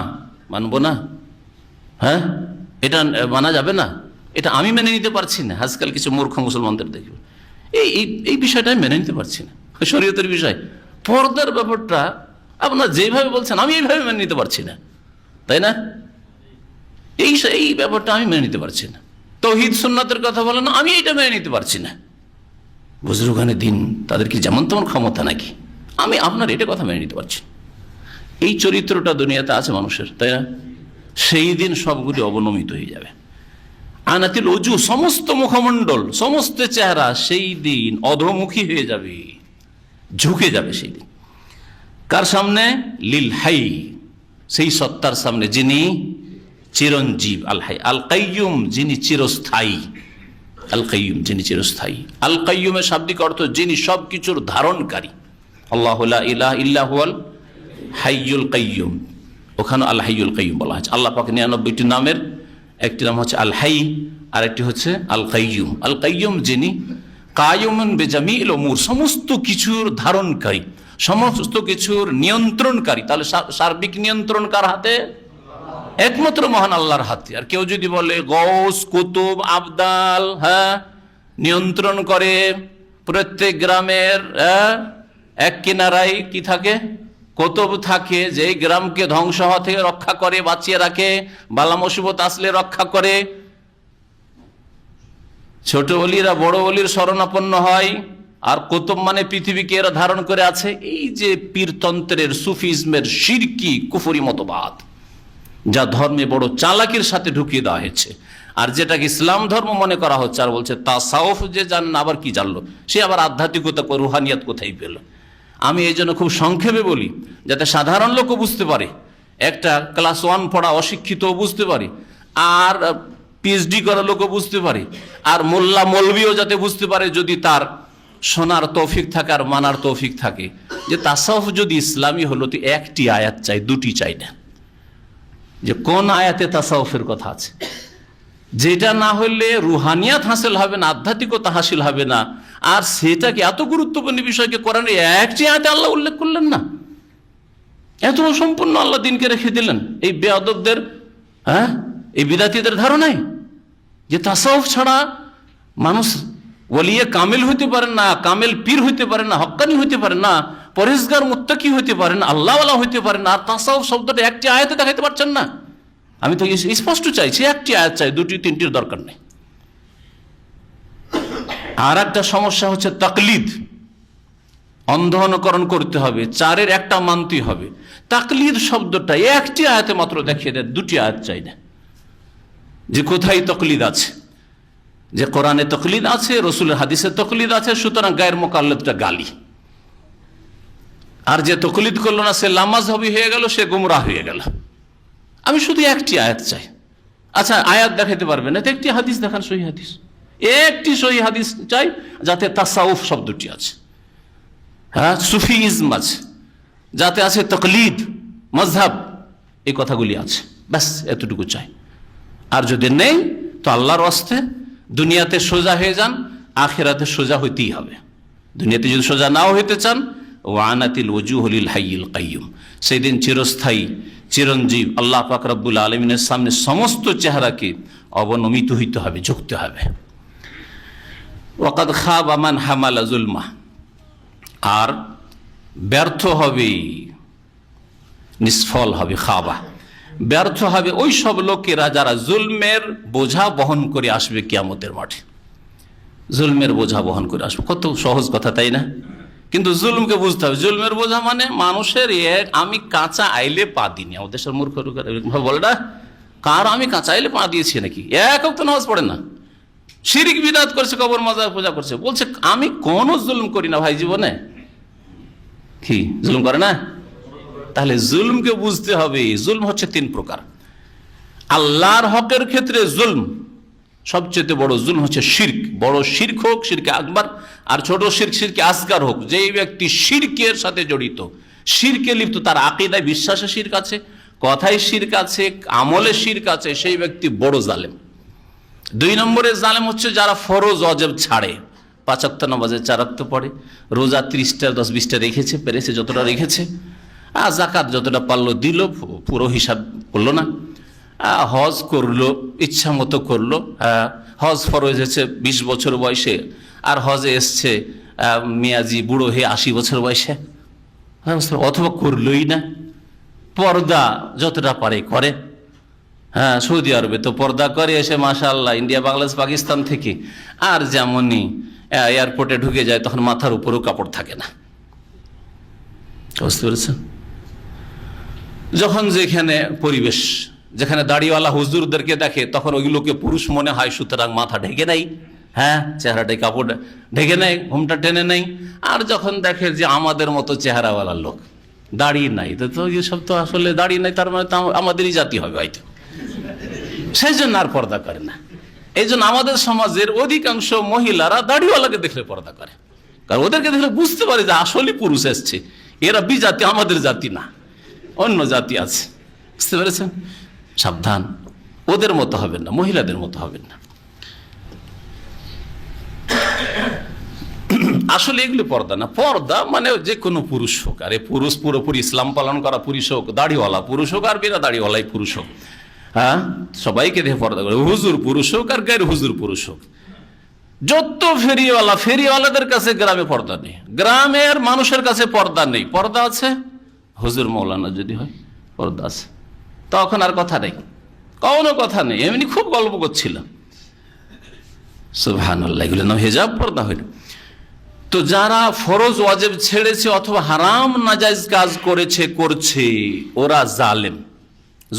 A: মানবো না, হ্যাঁ, এটা মানা যাবে না, এটা আমি মেনে নিতে পারছি না। আজকাল কিছু মূর্খ মুসলমানদের দেখবে এই বিষয়টা আমি মেনে নিতে পারছি না, শরীয়তের বিষয়, পর্দার ব্যাপারটা আপনার যেভাবে বলছেন আমি এইভাবে মেনে নিতে পারছি না, তাই না? এই ব্যাপারটা আমি মেনে নিতে পারছি না। তাওহীদ সুন্নাতের কথা বলেন, আমি এটা মেনে নিতে পারছি না। বুজরুগানে দিন, তাদের কি যেমন তেমন ক্ষমতা নাকি? আমি আপনার এটা কথা মেনে নিতে পারছি। এই চরিত্রটা দুনিয়াতে আছে মানুষের, তাই না? সেই দিন সবগুলি অবনমিত হয়ে যাবে। আনাতিল উজু, সমস্ত মুখমণ্ডল, সমস্ত চেহারা সেই দিন অধোমুখী হয়ে যাবে, ঝুঁকে যাবে সেই দিন। কার সামনে? লিল হাই, সেই সত্তার সামনে যিনি চিরঞ্জীব, আল হাই। আল কাইয়ুম, যিনি চিরস্থায়ী, আল কাইয়ুম যিনি চিরস্থায়ী। আল কাইয়ুমের শাব্দিক অর্থ যিনি সবকিছুর ধারণকারী। আল্লাহু লা ইলাহা ইল্লা হুয়াল হাইয়ুল কাইয়ুম, ওখানে আল হাইয়ুল কাইয়ুম বলা হয়েছে। আল্লাহ পাক 99টি নামের একটি নাম হচ্ছে আল হাই, আর একটি হচ্ছে আল কাইয়ুম। আল কাইয়ুম যিনি কায়ুমুন বিজামিল উমুর, সমস্ত কিছুর ধারণকারী, সমস্ত কিছুর নিয়ন্ত্রণকারী। তাহলে সার্বিক নিয়ন্ত্রণ কার হাতে? একমাত্র মহান আল্লাহর হাতে। আর কেউ যদি বলে গৌস, কুতুব, আবদাল, হ্যাঁ, নিয়ন্ত্রণ করে প্রত্যেক গ্রামের এক কিনারায় কি থাকে? কুতুব থাকে, যে গ্রামকে ধ্বংস হওয়া থেকে রক্ষা করে, বাঁচিয়ে রাখে, বালা মুসিবত আসলে রক্ষা করে। ছোট ওলিরা বড় ওলির শরণাপন্ন হয়, আর কুতুব মানে পৃথিবীকে এরা ধারণ করে আছে এই যে পীরতন্ত্রের, সুফিজমের শিরকি কুফরি মতবাদ, যা ধর্মে বড় চালাকির সাথে ঢুকিয়ে দেওয়া হয়েছে। আর যেটাকে ইসলাম ধর্ম মনে করা হচ্ছে, আর বলছে তাসাউফ যে জানেন, আবার কি জানলো সে, আবার আধ্যাত্মিকতা, রুহানিয়াত কোথায় পেল। আমি এই জন্য খুব সংক্ষেপে বলি, যাতে সাধারণ লোকও বুঝতে পারে, একটা ক্লাস 1 পড়া অশিক্ষিত বুঝতে পারে, আর পিএইচডি করা লোকও বুঝতে পারে, আর মোল্লা মৌলবিও যাতে বুঝতে পারে, যদি তার শোনার তৌফিক থাকে আর মানার তৌফিক থাকে, যে তাসাউফ যদি ইসলামী হলো তো একটি আয়াত চাই, দুটি চাই না। যে কোন আয়াতে তাসাউফের কথা আছে, যেটা না হলে রুহানিয়াত হাসিল হবে না, আধ্যাত্মিকতা হাসিল হবে না। আর সেটাকে, এত গুরুত্বপূর্ণ বিষয়কে কোরআনে একটি আয়াতে আল্লাহ উল্লেখ করলেন না, এত সম্পূর্ণ আল্লাহ দিনকে রেখে দিলেন এই বেয়াদবদের, এই বিদাতীদের ধারণায় যে তাসাউফ ছাড়া মানুষ ওলিয়ে কামেল হইতে পারেন না, কামেল পীর হইতে পারেন না, হক্কানি হইতে পারেন না, পরেজগার মুত্তাকি হইতে পারেন না, আল্লাহওয়ালা হইতে পারেন না। আর তাসাউফ শব্দটা একটি আয়াতে দেখাইতে পারছেন না। আমি তো স্পষ্ট চাইছি, একটি আয়াত চাই, দুটি তিনটির দরকার নেই। আর একটা সমস্যা হচ্ছে তাকলিদ, অন্ধ অনুকরণ করতে হবে, 4-এর একটা মানতেই হবে। তাকলিদ শব্দটা একটি আয়াতে মাত্র দেখিয়ে দেন, দুটি আয়াত চাই না। যে কোথায় তকলিদ আছে, যে কোরআনে তকলিদ আছে, রসুলের হাদিসে তকলিদ আছে, সুতরাং গায়ের মোকাল্লেদটা গালি। আর যে তকলিদ করলো না সে লামাযহাবী হয়ে গেল, সে গুমরাহ হয়ে গেল। আমি শুধু একটি আয়াত চাই। আচ্ছা, আয়াত দেখাতে পারবেন না তো একটি হাদিস দেখান, সহিহ হাদিস, একটি সহিহ হাদিস চাই যাতে তাসাউফ শব্দটি আছে, সুফিইজম আছে, যাতে আছে তকলিদ, মাযহাব, এই কথাগুলি আছে, ব্যাস এতটুকু চাই। আর যদি নেই তো আল্লাহর ওয়াস্তে দুনিয়াতে সোজা হয়ে যান, আখিরাতে সোজা হইতেই হবে। দুনিয়াতে যদি সোজা নাও হইতে চান, ওয়ানাতিল ওয়াজুহু লিল হাইয়িল কাইয়ুম, সেই দিন চিরস্থায়ী চিরঞ্জীব আল্লাহ পাক রব্বুল আলামিনের সামনে সমস্ত চেহারাকে অবনমিত হইতে হবে, ঝুঁকতে হবে। ওয়াকাদ খাবা মান হামালা যুলমা, আর ব্যর্থ হবে, নিষ্ফল হবে, খাবা ব্যর্থ হবে ওই সব লোকেরা যারা জুলমের বোঝা বহন করে আসবে কিয়ামতের মাঠে। জুলমের বোঝা বহন করে আসবে, কত সহজ কথা তাই না? কিন্তু জুলমকে বুঝতে হবে। জুলমের বোঝা মানে মানুষের আমি কাঁচা আইলে পা দিইনি, আমাদের দেশের মূর্খ বলে না, কার আমি কাঁচা আইলে পা দিয়েছি নাকি? এক ওয়াক্ত নামাজ পড়ে না, শিরিক বিদআত করছে, কবর মাজার পূজা করছে, বলছে আমি কোনো জুলম করি না ভাই জীবনে। কি জুলম করে না? তাহলে জুলমকে বুঝতে হবে। জুলম হচ্ছে 3 প্রকার। আল্লাহর হকের ক্ষেত্রে জুলম, সবচেয়ে বড় জুলম হচ্ছে শিরক। বড় শিরক হোক, শিরকে আকবার, আর ছোট শিরক, শিরকে আসগার হোক। যেই ব্যক্তি শিরকের সাথে জড়িত, শিরকে লিপ্ত, তার আকীদায় বিশ্বাসে শিরক আছে, কথায় শিরক আছে, আমলে শিরক আছে, সেই ব্যক্তি বড় জালেম। 2 নম্বরে জালেম হচ্ছে যারা ফরজ ওয়াজিব ছাড়ে, 5 ওয়াক্ত নামাজে 4 ওয়াক্ত পড়ে, রোজা 30টা 10-20টা রেখেছে, পেরেছে যতটা রেখেছে, যাকাত যতটা পারলো দিল, পুরো হিসাব করলো না, হজ করলো ইচ্ছা মতো করলো। হজ ফরজ হয়েছে 20 বছর বয়সে, আর হজে এসছে মিয়াজি বুড়ো হয়ে 80 বছর বয়সে, অথবা করলোই না। পর্দা যতটা পারে করে, সৌদি আরবে তো পর্দা করে এসে মাশাআল্লাহ, ইন্ডিয়া, বাংলাদেশ, পাকিস্তান থেকে। আর যেমনই এয়ারপোর্টে ঢুকে যায় তখন মাথার উপরেও কাপড় থাকে না, বুঝতে পেরেছেন? যখন যেখানে পরিবেশ, যেখানে দাড়িওয়ালা হুজুরদেরকে দেখে তখন ওইগুলোকে পুরুষ মনে হয়, সুতরাং মাথা ঢেকে নেই, চেহারাটাই কাপড় ঢেকে নেই, ঘুমটা টেনে নেই। আর যখন দেখে যে আমাদের মতো চেহারাওয়ালা লোক, দাড়ি নাই, তো এসব তো আসলে দাড়ি নাই, তার মানে তো আমাদেরই জাতি হবে হয়তো, সেই জন্য আর পর্দা করে না। এই জন্য আমাদের সমাজের অধিকাংশ মহিলারা দাড়িওয়ালাকে দেখলে পর্দা করে, কারণ ওদেরকে দেখলে বুঝতে পারে যে আসলে পুরুষ এসছে, এরা বিজাতি, আমাদের জাতি না, অন্য জাতি আছে, বুঝতে পেরেছেন? সাবধান, ওদের মতো হবেন না, মহিলাদের মতো হবেন না। আসলে এগুলো পর্দা না। পর্দা মানে যে কোনো পুরুষ হোক, আরে পুরুষ পুরোপুরি ইসলাম পালন করা পুরুষ হোক, দাড়িওয়ালা পুরুষ হোক, আর বিনা দাড়িওয়ালাই পুরুষ হোক, সবাইকে দেখে পর্দা করে। হুজুর পুরুষ হোক আর গায়ের হুজুর পুরুষ হোক, যত ফেরিওয়ালাদের কাছে গ্রামে পর্দা নেই, গ্রামের মানুষের কাছে পর্দা নেই। পর্দা আছে হুজুর মৌলানা যদি হয়, পর্দা আছে, তখন আর কথা নেই, কোনো কথা নেই, এমনি খুব গল্প করছিলাম। সুবহানাল্লাহ, এগুলো নাম হিজাব, পর্দা হইল। তো যারা ফরজ ওয়াজিব ছেড়েছে অথবা হারাম নাজায়েজ কাজ করছে ওরা জালেম।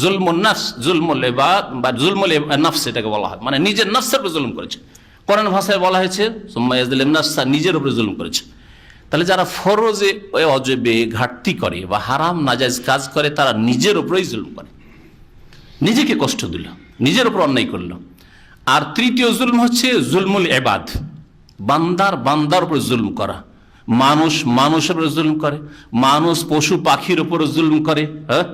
A: জুলমুন নফস, জুলমুল ইবাদ বা জুলমুল নফস এটাকে বলা হয়, মানে নিজের নফসের উপর জুলুম করেছে। কোরআন ভাষায় বলা হয়েছে সুম্মা ইয়াজলিম নফসা, নিজের উপরে জুলুম করেছে। তাহলে যারা ফরজে ওয়াজিবে ঘাটতি করে বা হারাম নাজায়েজ কাজ করে তারা নিজের উপরেই জুলুম করে, নিজেকে কষ্ট দিল, নিজের উপর অন্যায় করলো। আর তৃতীয় জুলম হচ্ছে জুলমুল ইবাদ, বান্দার উপর জুলুম করা। মানুষ মানুষের উপর জুলুম করে, মানুষ পশু পাখির উপর জুলুম করে, হ্যাঁ,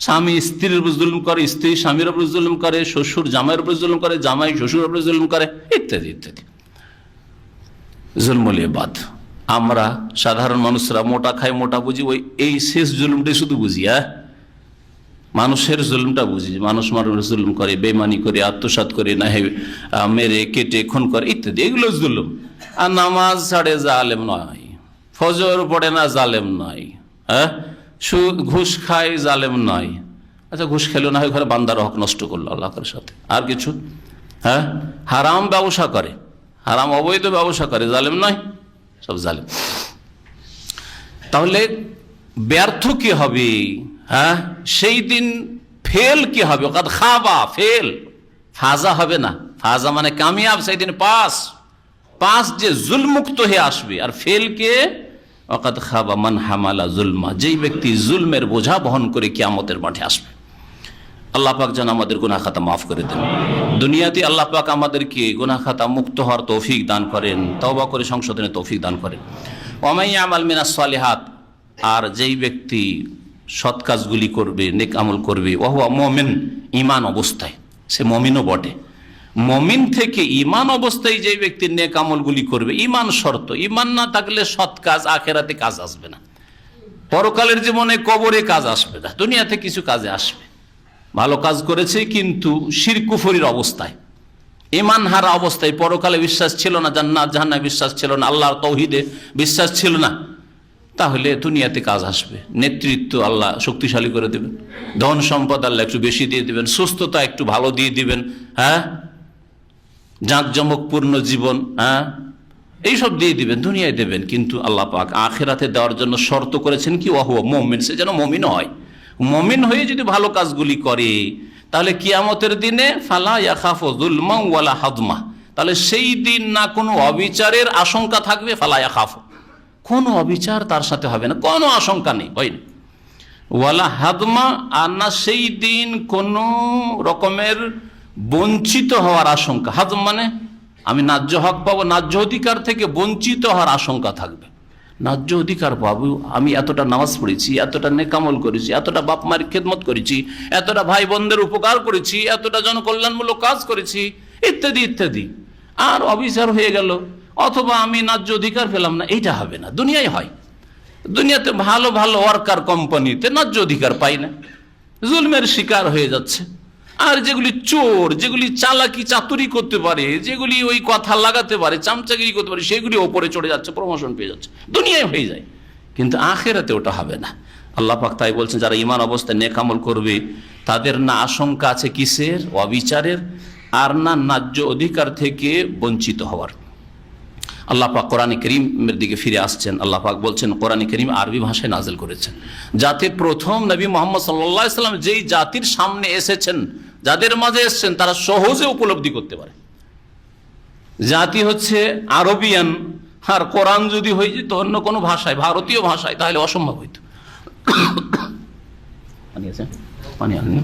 A: স্বামী স্ত্রীর উপর জুলুম করে, স্ত্রী স্বামীর উপর জুলুম করে, শ্বশুর জামাইয়ের উপর জুলুম করে, জামাই শ্বশুরের উপর জুলুম করে, ইত্যাদি ইত্যাদি। জুলমুল ইবাদ। আমরা সাধারণ মানুষরা মোটা খাই মোটা বুঝি, ওই এই শেষ জুলুমটাই শুধু বুঝি। হ্যাঁ, মানুষের জুলুমটা বুঝি, মানুষ মানুষের জুলুম করে, বেমানি করে, আত্মসাৎ করে, না মেরে কেটে খুন করে ইত্যাদি, এগুলো জুলুম। আর নামাজ ছাড়ে জালেম নয়, ফজর পড়ে না জালেম নয়, হ্যাঁ, সুদ ঘুষ খায় জালেম নয়। আচ্ছা, ঘুষ খেলো না হয় ঘরে বান্দার হক নষ্ট করলো আল্লাহর সাথে, আর কিছু? হ্যাঁ, হারাম ব্যবসা করে, হারাম অবৈধ ব্যবসা করে, জালেম নয়, সব জালেম। তাহলে ব্যর্থ কি হবে? হ্যাঁ, সেই দিন ফেল কি হবে? ওকাদ খাবা, ফেল, ফাজা হবে না। ফাজা মানে কামিয়াব, সেই দিন পাস যে জুলমুক্ত হয়ে আসবে। আর ফেল কে? ওকাদ খাবা মান হামালা জুলমা, যেই ব্যক্তি জুলমের বোঝা বহন করে কিয়ামতের মাঠে আসবে। আল্লাহ পাক যেন আমাদের গুনাহ খাতা মাফ করে দেন। দুনিয়াতে আল্লাহ পাক আমাদেরকে গুনাহ খাতা মুক্ত হওয়ার তৌফিক দান করেন, তওবা করে সংশোধনের তৌফিক দান করেন। ওয়া মান ইয়ামাল মিনাস সালিহাত, আর যেই ব্যক্তি সৎ কাজগুলি করবে, নেক আমল করবে, ওয়া হুয়া মুমিন, ঈমান অবস্থায়, সে মুমিনও বটে। মুমিন থেকে ঈমান অবস্থায় যে ব্যক্তি নেক আমলগুলি করবে, ঈমান শর্ত, ঈমান না থাকলে সৎ কাজ আখিরাতে কাজ আসবে না, পরকালের জীবনে কবরে কাজ আসবে না, দুনিয়াতে কিছু কাজে আসবে। ভালো কাজ করেছে কিন্তু শিরক কুফরির অবস্থায়, ঈমান হারা অবস্থায়, পরকালে বিশ্বাস ছিল না, জান্নাত জাহান্নামে বিশ্বাস ছিল না, আল্লাহর তাওহীদে বিশ্বাস ছিল না, তাহলে দুনিয়াতে কাজ আসবে। নেতৃত্ব আল্লাহ শক্তিশালী করে দেবেন, ধন সম্পদ আল্লাহ একটু বেশি দিয়ে দিবেন, সুস্থতা একটু ভালো দিয়ে দিবেন, হ্যাঁ, জাঁকজমকপূর্ণ জীবন, হ্যাঁ, এইসব দিয়ে দিবেন, দুনিয়ায় দেবেন। কিন্তু আল্লাহ পাক আখিরাতে দেওয়ার জন্য শর্ত করেছেন কি? ওয়া হুয়া মুমিন, সে যেন মুমিন হয়। মুমিন হয়ে যদি ভালো কাজগুলি করে তাহলে কিয়ামতের দিনে ফালা ইয়াখাফু যুলমা ওয়ালা হাদমা, তাহলে সেই দিন না কোনো অবিচারের আশঙ্কা থাকবে, ফালা ইয়াখাফু, কোনো অবিচার তার সাথে হবে না, কোনো আশঙ্কা নেই, হয় না, ওয়ালা হাদমা, আর না সেই দিন কোনো রকমের বঞ্চিত হওয়ার আশঙ্কা। হাদম মানে আমি ন্যায্য হক পাবো, ন্যায্য অধিকার থেকে বঞ্চিত হওয়ার আশঙ্কা থাকবে। ন্যায্য অধিকার পাবো, আমি এতটা নামাজ পড়েছি, এতটা নেকামল করেছি, এতটা বাপ মার খেদমত করেছি, এতটা ভাই বোনদের উপকার করেছি, এতটা জনকল্যাণমূলক কাজ করেছি, ইত্যাদি ইত্যাদি, আর অবিচার হয়ে গেল অথবা আমি ন্যায্য অধিকার পেলাম না, এইটা হবে না। দুনিয়ায় হয়, দুনিয়াতে ভালো ভালো ওয়ার্কার কোম্পানিতে ন্যায্য অধিকার পাই না, জুলমের শিকার হয়ে যাচ্ছে। আর যেগুলি চোর, যেগুলি চালাকি চাতুরি করতে পারে, যেগুলি ওই কথা লাগাতে পারে, চামচাগিরি করতে পারে, সেগুলি ওপরে চড়ে যাচ্ছে, প্রমোশন পেয়ে যাচ্ছে, দুনিয়ায় হয়ে যায়। কিন্তু আখিরাতে ওটা হবে না। আল্লাহ পাক তাই বলছেন, যারা ঈমান অবস্থায় নেক আমল করবে তাদের না আশঙ্কা আছে কিসের? অবিচারের, আর না ন্যায্য অধিকার থেকে বঞ্চিত হওয়ার। আল্লাহ পাক কোরআনে কারীমের দিকে ফিরে আসছেন। আল্লাহ পাক বলছেন, কোরআনে কারীম আরবি ভাষায় নাযিল করেছেন, যাতে প্রথম নবী মুহাম্মদ সাল্লাল্লাহু আলাইহি ওয়াসাল্লাম যেই জাতির সামনে এসেছেন, যাদের মাঝে এসেছেন, তারা সহজে উপলব্ধি করতে পারে। জাতি হচ্ছে আরবিয়ান, আর কোরআন যদি হয়ে যেত অন্য কোনো ভাষায়, ভারতীয় ভাষায়, তাহলে অসম্ভব হইত। পানি আছে? পানি আনি।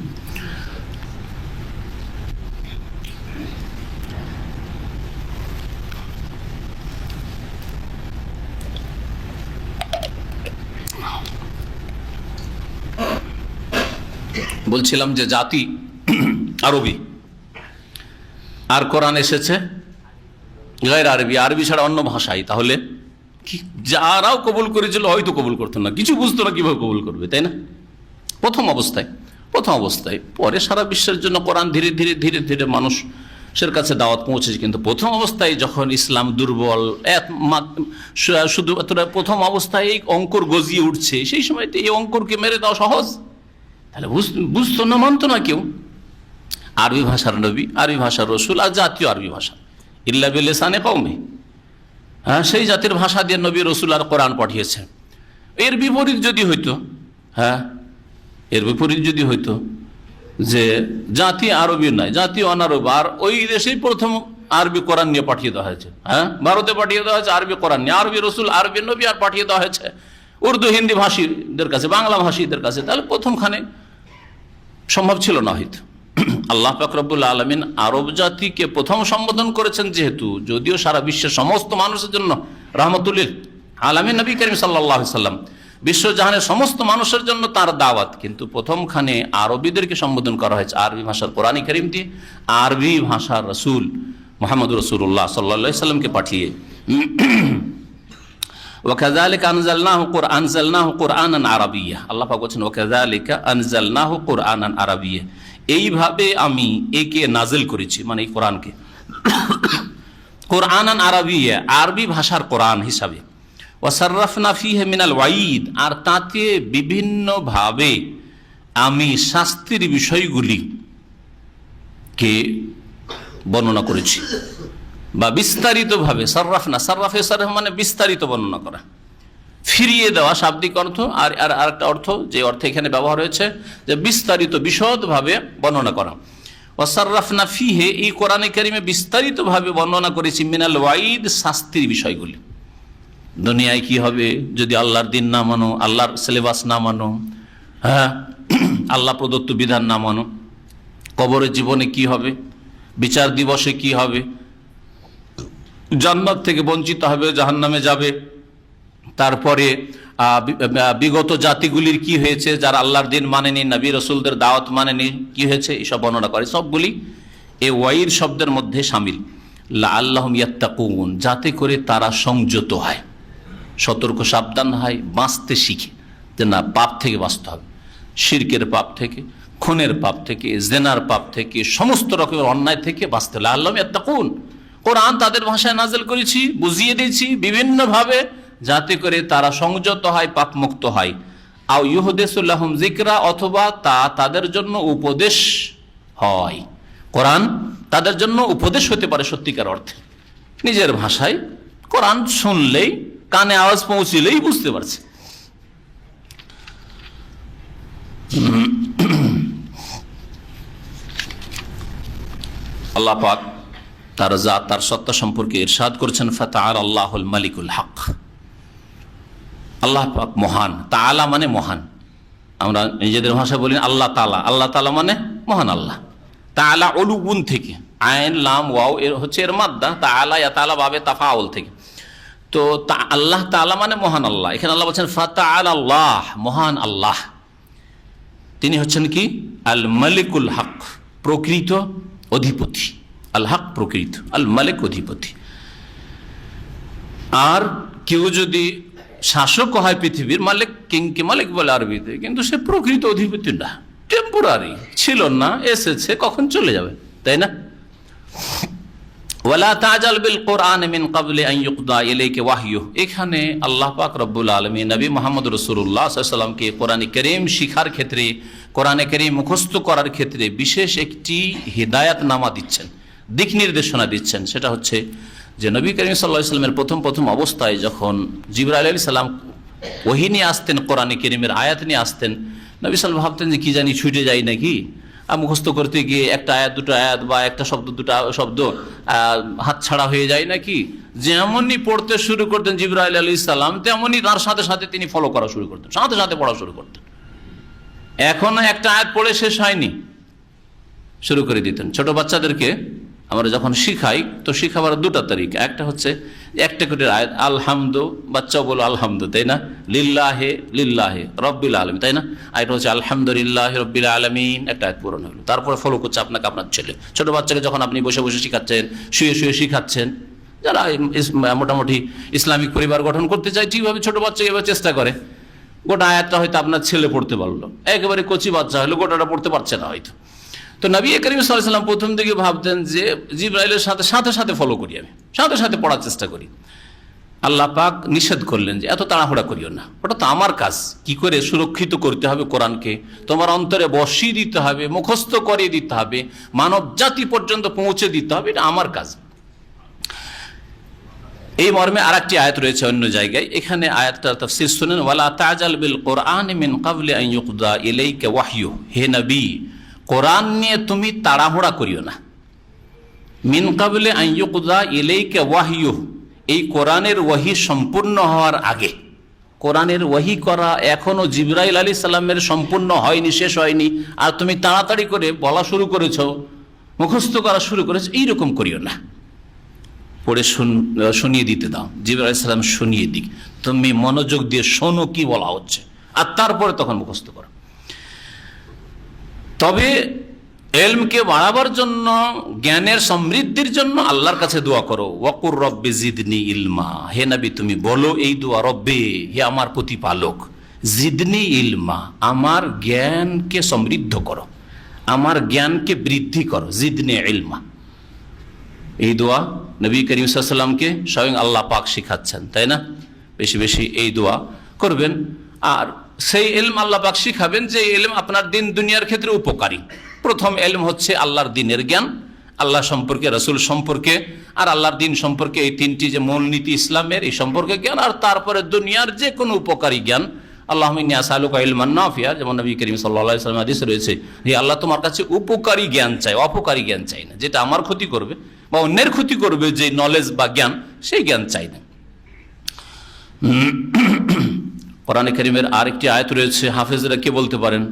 A: বলছিলাম যে জাতি আরবি, আর কোরআন এসেছে গায়র আরবি, আরবি ছাড়া অন্য ভাষায়। তাহলে কি যারাও কবুল করেছিল হয়তো কবুল করতো না, কিছু বুঝতো না কিভাবে কবুল করবে, তাই না? প্রথম অবস্থায়। পরে সারা বিশ্বের জন্য কোরআন ধীরে ধীরে ধীরে ধীরে মানুষের কাছে দাওয়াত পৌঁছেছে। কিন্তু প্রথম অবস্থায় যখন ইসলাম দুর্বল, শুধু প্রথম অবস্থায় এই অঙ্কুর গজিয়ে উঠছে, সেই সময় এই অঙ্কুরকে মেরে দেওয়া সহজ, তাহলে বুঝতো না, মানতো না কেউ। আরবি ভাষার নবী, আরবি ভাষার রসুল, আর জাতীয় আরবি ভাষা, ইল্লা বিলিসানে কওমে, হ্যাঁ, সেই জাতির ভাষা দিয়ে নবী রসুল আর কোরআন পাঠিয়েছে। এর বিপরীত যদি হইতো, হ্যাঁ, এর বিপরীত যদি হইতো যে জাতি আরবি নয়, জাতি অনারব, আর ওই দেশেই প্রথম আরবি কোরআন নিয়ে পাঠিয়ে দেওয়া হয়েছে, হ্যাঁ, ভারতে পাঠিয়ে দেওয়া হয়েছে আরবি কোরআন নিয়ে, আরবি রসুল আরবি নবী আর পাঠিয়ে দেওয়া হয়েছে উর্দু হিন্দি ভাষীদের কাছে, বাংলা ভাষীদের কাছে, তাহলে প্রথমখানে সম্ভব ছিল না হয়তো। আল্লাহ পাক রব্বুল আলামিন আরব জাতিকে প্রথম সম্বোধন করেছেন, যেহেতু যদিও সারা বিশ্বের সমস্ত মানুষের জন্য রাহমাতুল আলামিন নবী করিম সাল্লাল্লাহু আলাইহি সাল্লাম বিশ্বজাহানের সমস্ত মানুষের জন্য তার দাওয়াত, কিন্তু প্রথমখানে আরবিদেরকে সম্বোধন করা হয়েছে আরবি ভাষার কোরআন কারীম দিয়ে, আরবি ভাষার রসুল মুহাম্মদ রাসূলুল্লাহ সাল্লাল্লাহু আলাইহি সাল্লামকে পাঠিয়ে। ওয়াকাযালিকা আনজালনাহু কুরআনান আরাবিয়্যা, আল্লাহ পাক বলেন ওয়াকাযালিকা আনজালনাহু কুরআনান আরাবিয়্যা, এইভাবে আমি একে নাজিল করেছি, মানে এই কোরআনকে কুরআনান আরাবিয়্যা, আরবি ভাষার কোরআন হিসাবে। ওয়াসাররাফনা ফীহি মিনাল ওয়াঈদ, আর তাতে বিভিন্নভাবে আমি শাস্তির বিষয়গুলিকে বর্ণনা করেছি, বা বিস্তারিতভাবে। সাররাফনা, সাররাফে সাররাফ মানে বিস্তারিত বর্ণনা করা, ফিরিয়ে দেওয়া শাব্দিক অর্থ। আর আরেকটা অর্থ, যে অর্থে এখানে ব্যবহার হয়েছে, যে বিস্তারিত বিশদভাবে বর্ণনা করা। ওয়াসাররাফনা ফীহি, এই কোরআনে কারীমে বিস্তারিতভাবে বর্ণনা করেছি মিনাল ওয়াঈদ, শাস্তির বিষয়গুলি। দুনিয়ায় কি হবে যদি আল্লাহর দিন না মানো, আল্লাহর সিলেবাস না মানো, হ্যাঁ, আল্লাহ প্রদত্ত বিধান না মানো, কবরের জীবনে কি হবে, বিচার দিবসে কি হবে, জান্নাত থেকে বঞ্চিত হবে, জাহান্নামে যাবে, তারপরে বিগত জাতিগুলির কি হয়েছে যারা আল্লাহর দিন মানেনি, নবী রসুলদের দাওয়াত মানেনি, কি হয়েছে, এসব বর্ণনা করে। সবগুলি এই ওয়াঈদ শব্দের মধ্যে শামিল। লাআল্লাহুম ইয়াত্তাকুন, যাতে করে তারা সংযত হয়, সতর্ক সাবধান হয়, বাঁচতে শিখে, যে না, পাপ থেকে বাঁচতে হবে, শিরকের পাপ থেকে, খুনের পাপ থেকে, জেনার পাপ থেকে, সমস্ত রকমের অন্যায় থেকে বাঁচতে হবে। লাআল্লাহুম ইয়াত্তাকুন, কোরআন তাদের ভাষায় নাজিল করেছি, বুঝিয়ে দিয়েছি বিভিন্নভাবে, যাতে করে তারা সংযত হয়, পাপমুক্ত হয়। আও ইউহদিসু লাহুম যিকরা, অথবা তা তাদের জন্য উপদেশ হয়। কোরআন তাদের জন্য উপদেশ হতে পারে সত্যিকার অর্থে, নিজের ভাষায় কোরআন শুনলেই, কানে আওয়াজ পৌঁছলেই বুঝতে পারছে। আল্লাহ পাক তার জাত, তার সত্তা সম্পর্কে ইরশাদ করেছেন, ফাতাআলা আল্লাহুল মালিকুল হক, আল্লাহ পাক মহান। তাআলা মানে মহান, আমরা নিজেদের ভাষায় বলি আল্লাহ তাআলা, আল্লাহ তাআলা মানে মহান আল্লাহ। তাআলা উলুগুন থেকে, আইন লাম ওয়াও এর হচ্ছে এর মাদ্দা, তাআলা ইয়া তাআলা বাবে তাফাউল থেকে, তো আল্লাহ তাআলা মানে মহান আল্লাহ। এখানে আল্লাহ বলছেন ফাতাআলা আল্লাহ, মহান আল্লাহ, তিনি হচ্ছেন কি আল মালিকুল হক, প্রকৃত অধিপতি। আল হক প্রকৃত, আল মালিক অধিপতি। আর কেউ যদি শাসক হয় পৃথিবীর, মালিক কিংকে মালিক বলে আরবিতে, কিন্তু সে প্রকৃত অধিপতি না, টেম্পোরারি, ছিল না, এসেছে, কখন চলে যাবে, তাই না? ওয়ালা তাজাল বিল কোরআন মিন ক্বাবলি আন ইউকদা ইলাইকা ওয়াহয়ুহু, এখানে আল্লাহ পাক রব্বুল আলামিন নবী মুহাম্মদ রাসূলুল্লাহ সাল্লাল্লাহু আলাইহি ওয়াসাল্লামকে কোরআন কারীম শিখার ক্ষেত্রে, কোরআন কারীম মুখস্থ করার ক্ষেত্রে বিশেষ একটি হিদায়াতনামা দিচ্ছেন, দিক নির্দেশনা দিচ্ছেন। সেটা হচ্ছে যে নবী করিম সাল্লাল্লাহু আলাইহি ওয়াসাল্লামের প্রথম অবস্থায় যখন জিবরাইল আলাইহিস সালাম ওহী নিয়ে আসতেন, কোরআন কারীমের আয়াত নিয়ে আসতেন, নবী সাল্লাল্লাহু ভাবতেন যে কি জানি ছুটে যায় নাকি, মুখস্থ করতে গিয়ে একটা আয়াত, দুটো আয়াত, বা একটা শব্দ, দুটা শব্দ হাত ছাড়া হয়ে যায় নাকি। যেমনই পড়তে শুরু করতেন জিবরাইল আলাইহিস সালাম, তেমনই তার সাথে সাথে তিনি ফলো করা শুরু করতেন, সাথে সাথে পড়া শুরু করতেন। এখনো একটা আয়াত পড়ে শেষ হয়নি, শুরু করে দিতেন। ছোট বাচ্চাদেরকে আমরা যখন শিখাই, তো শিখাবার দুটা তারিকা, একটা হচ্ছে একটা করে আয়াত, আলহামদু, বাচ্চাও বলো আলহামদু, তাই না, লিল্লাহে লিল্লাহে রব্বিল আলামিন, তাই না, আরেকটা হচ্ছে আলহামদুলিল্লাহ রব্বিল আলামিন, একটা আয়াত পূরণ হলো। তারপরে ফলো করছে আপনাকে আপনার ছেলে। ছোট বাচ্চাকে যখন আপনি বসে বসে শিখাচ্ছেন, শুয়ে শুয়ে শিখাচ্ছেন, যারা মোটামুটি ইসলামিক পরিবার গঠন করতে চায়, ঠিকভাবে ছোট বাচ্চা এবার চেষ্টা করে, গোটা আয়াতটা হয়তো আপনার ছেলে পড়তে পারলো, একেবারে কচি বাচ্চা হলো, গোটাটা পড়তে পারছে না হয়তো। তো নবী করিম সাল্লাল্লাহু আলাইহি ওয়াসাল্লাম প্রথম দিকে ভাবতেন যে জিবরাইলের সাথে সাথে ফলো করি, আমি সাথে সাথে পড়ার চেষ্টা করি। আল্লাহ পাক নিষেধ করলেন যে এত তাড়াহুড়া করিও না, ওটা তো আমার কাজ, কি করে সুরক্ষিত করতে হবে কোরআনকে, তোমার অন্তরে বসিয়ে দিতে হবে, মুখস্থ করিয়ে দিতে হবে, মানব জাতি পর্যন্ত পৌঁছে দিতে হবে, এটা আমার কাজ। এই মর্মে আরেকটি আয়াত রয়েছে অন্য জায়গায়, এখানে আয়াতটার তাফসীর শুনেন। ওয়ালা তাজাল বিল কোরআন মিন ক্বাবলি আন ইউকদা ইলাইকা ওয়াহয়ু, হে নবী কোরআন নিয়ে তুমি তাড়াহুড়া করিও না। মিন ক্বাবলি আন ইউকদা ইলাইকা ওয়াহয়ু, এই কোরআনের ওহী সম্পূর্ণ হওয়ার আগে। কোরআনের ওহী করা এখনো জিবরাইল আলাইহিস সালামের সম্পূর্ণ হয়নি, শেষ হয়নি, আর তুমি তাড়াতাড়ি করে বলা শুরু করেছো, মুখস্থ করা শুরু করেছো, এইরকম করিও না। পড়ে শুনিয়ে দিতে দাও, জিবরাইল আলাইহিস সালাম শুনিয়ে দিক, তুমি মনোযোগ দিয়ে শোনো কি বলা হচ্ছে, আর তারপরে তখন মুখস্থ করো। তবে ইলমকে বাড়াবার জন্য, জ্ঞানের সমৃদ্ধির জন্য আল্লাহর কাছে দোয়া করো। ওয়াকুর রব্বি জিদনি ইলমা, হে নবী তুমি বলো এই দোয়া, রব্বে হে আমার প্রতিপালক, জিদনি ইলমা আমার জ্ঞানকে সমৃদ্ধ করো, আমার জ্ঞানকে বৃদ্ধি করো, জিদনি ইলমা। এই দোয়া নবী করিম সাল্লাল্লাহু আলাইহি ওয়াসাল্লামকে স্বয়ং আল্লাহ পাক শিখাচ্ছেন, তাই না? বেশি বেশি এই দোয়া করবেন, আর সেই ইলম আল্লাহ পাক শিখাবেন যে ইলম আপনার দিন দুনিয়ার ক্ষেত্রে উপকারী। প্রথম ইলম হচ্ছে আল্লাহর দ্বীনের জ্ঞান, আল্লাহ সম্পর্কে, রাসূল সম্পর্কে, আর আল্লাহর দ্বীন সম্পর্কে, এই তিনটি যে মূলনীতি ইসলামের, এই সম্পর্কে জ্ঞান। আর তারপরে দুনিয়ার যে কোনো উপকারী জ্ঞান। আল্লাহুম্মা ইন্নী আসআলুকা ইলমান নাফিয়া, যেমন নবী করিম সাল্লাল্লাহু আলাইহি ওয়াসাল্লাম হাদিসে রয়েছে, হে আল্লাহ তোমার কাছে উপকারী জ্ঞান চাই, অপকারী জ্ঞান চাই না, যেটা আমার ক্ষতি করবে বা অন্যের ক্ষতি করবে, যে নলেজ বা জ্ঞান, সেই জ্ঞান চাই না। কোরআনে কারীমের আরেকটি আয়াত রয়েছে, হাফেজরা কে বলতে পারেন,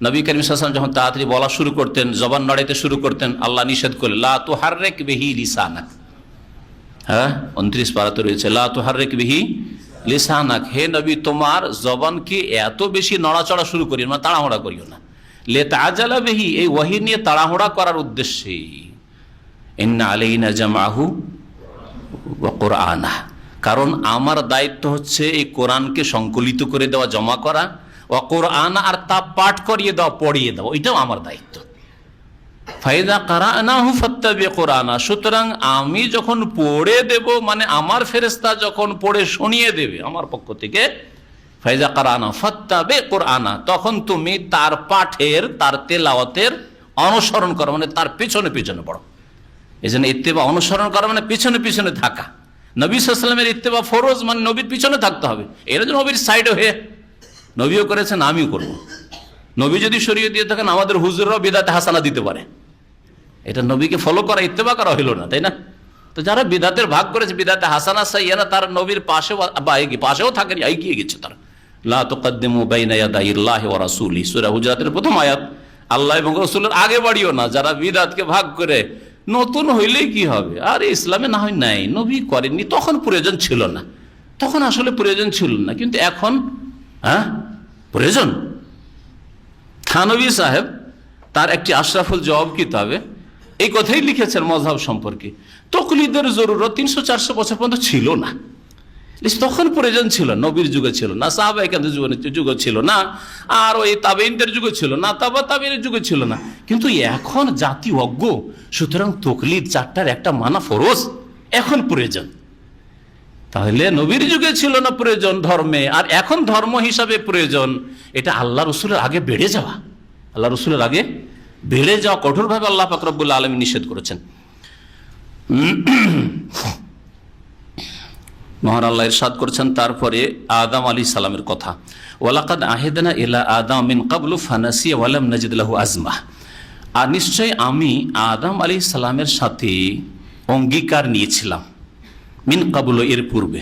A: নবী করিম সাল্লাল্লাহু আলাইহি ওয়াসাল্লাম যখন তাড়াতাড়ি বলা শুরু করতেন, জবান নাড়াইতে শুরু করতেন, আল্লাহ নিষেধ করলেন লা তুহাররিক বিহি লিসানাক। হ্যাঁ, 29 পারাতে রয়েছে লা তুহাররিক বিহি লিসানাক, হে নবী তোমার জবানকে এত বেশি নড়াচড়া শুরু করিও না, তাড়াহুড়া করিও না। লে তাজালা বিহি, এই ওহী নিয়ে তাড়াহুড়া করার উদ্দেশ্যে। ইন্না আলাইনা জামআহু ওয়া কুরআনা, কারণ আমার দায়িত্ব হচ্ছে এই কোরআনকে সংকলিত করে দেওয়া, জমা করা, ওয়া কুরআনা আর তা পাঠ করিয়ে দেওয়া, পড়িয়ে দেওয়া, এটাও আমার দায়িত্ব। ফাইদা কারানাহু ফাত্তাবি কুরআনা, সুতরাং আমি যখন পড়ে দেব, মানে আমার ফেরেশতা যখন পড়ে শুনিয়ে দেবে আমার পক্ষ থেকে, ফাইদা কারানা ফাত্তাবি কুরআনা, তখন তুমি তার পাঠের, তার তেলাওয়াতের অনুসরণ করো, মানে তার পিছনে পিছনে পড়ো। এই জন্য ইত্তেবা, অনুসরণ করা মানে পিছনে পিছনে থাকা। নবী সাল্লাল্লাহু আলাইহি ওয়াসাল্লামের ইত্তেবা ফরজ, মানে নবীর পিছনে থাকতে হবে। এর জন্য নবীর সাইডে হয়ে, নবীও করেছেন আমিও করব। নবী যদি সরিয়ে দিয়ে থাকেন, আমাদের হুজুররাও বিদআতে হাসানা দিতে পারে। এটা নবীকে ফলো করা, ইত্তেবা করা হইল না, তাই না? তো যারা বিদআতের ভাগ করেছে, বিদআতে হাসানা সাইয়্যানা, তার নবীর পাশেও বা পাশেও থাকেন, এগিয়ে গেছে তারা। লা তুকদ্দিমু বাইনা ইয়াদাইল্লাহি ওয়া রাসূলিহি, সূরা হুজুরাতের প্রথম আয়াত, আল্লাহ এবং রাসূলের আগে বাড়িও না। যারা বিদআতকে ভাগ করে, নতুন হইলেই কি হবে, আর ইসলামে না হয় নাই, নবী করেননি, তখন প্রয়োজন ছিল না, তখন আসলে প্রয়োজন ছিল না, কিন্তু এখন হ্যাঁ প্রয়োজন। থানভী সাহেব তার একটি আশরাফুল জওয়াব কিতাবে এই কথাই লিখেছেন মযহাব সম্পর্কে, তাকলিদের জরুরত 300-400 বছর পর্যন্ত ছিল না, তখন প্রয়োজন ছিল, নবীর যুগে ছিল না, সাহাবায়ে কেরামের যুগে ছিল না, আর ওই তাবেঈনদের যুগে ছিল না, তাবেঈনের যুগে ছিল না, কিন্তু এখন জাতি অজ্ঞ, সুতরাং তাকলিদ চারটার একটা মানা ফরজ, এখন প্রয়োজন। তাহলে নবীর যুগে ছিল না প্রয়োজন ধর্মে, আর এখন ধর্ম হিসাবে প্রয়োজন। এটা আল্লাহ রসুলের আগে বেড়ে যাওয়া, আল্লাহ রসুলের আগে বেড়ে যাওয়া কঠোরভাবে আল্লাহ পাক রব্বুল আলামিন নিষেধ করেছেন। মহান আল্লাহ ইরশাদ করেছেন তারপরে আদম আলাইহিস সালামের কথা, ওয়ালাকাদ আহেদনা ইলা আদম মিন ক্বাবলু ফানাসিয়া ওয়া লাম নাজিদ লাহু আজমা, আর নিশ্চয় আমি আদম আলাইহিস সালামের সাথে অঙ্গীকার নিয়েছিলাম, মিন ক্বাবলু এর পূর্বে,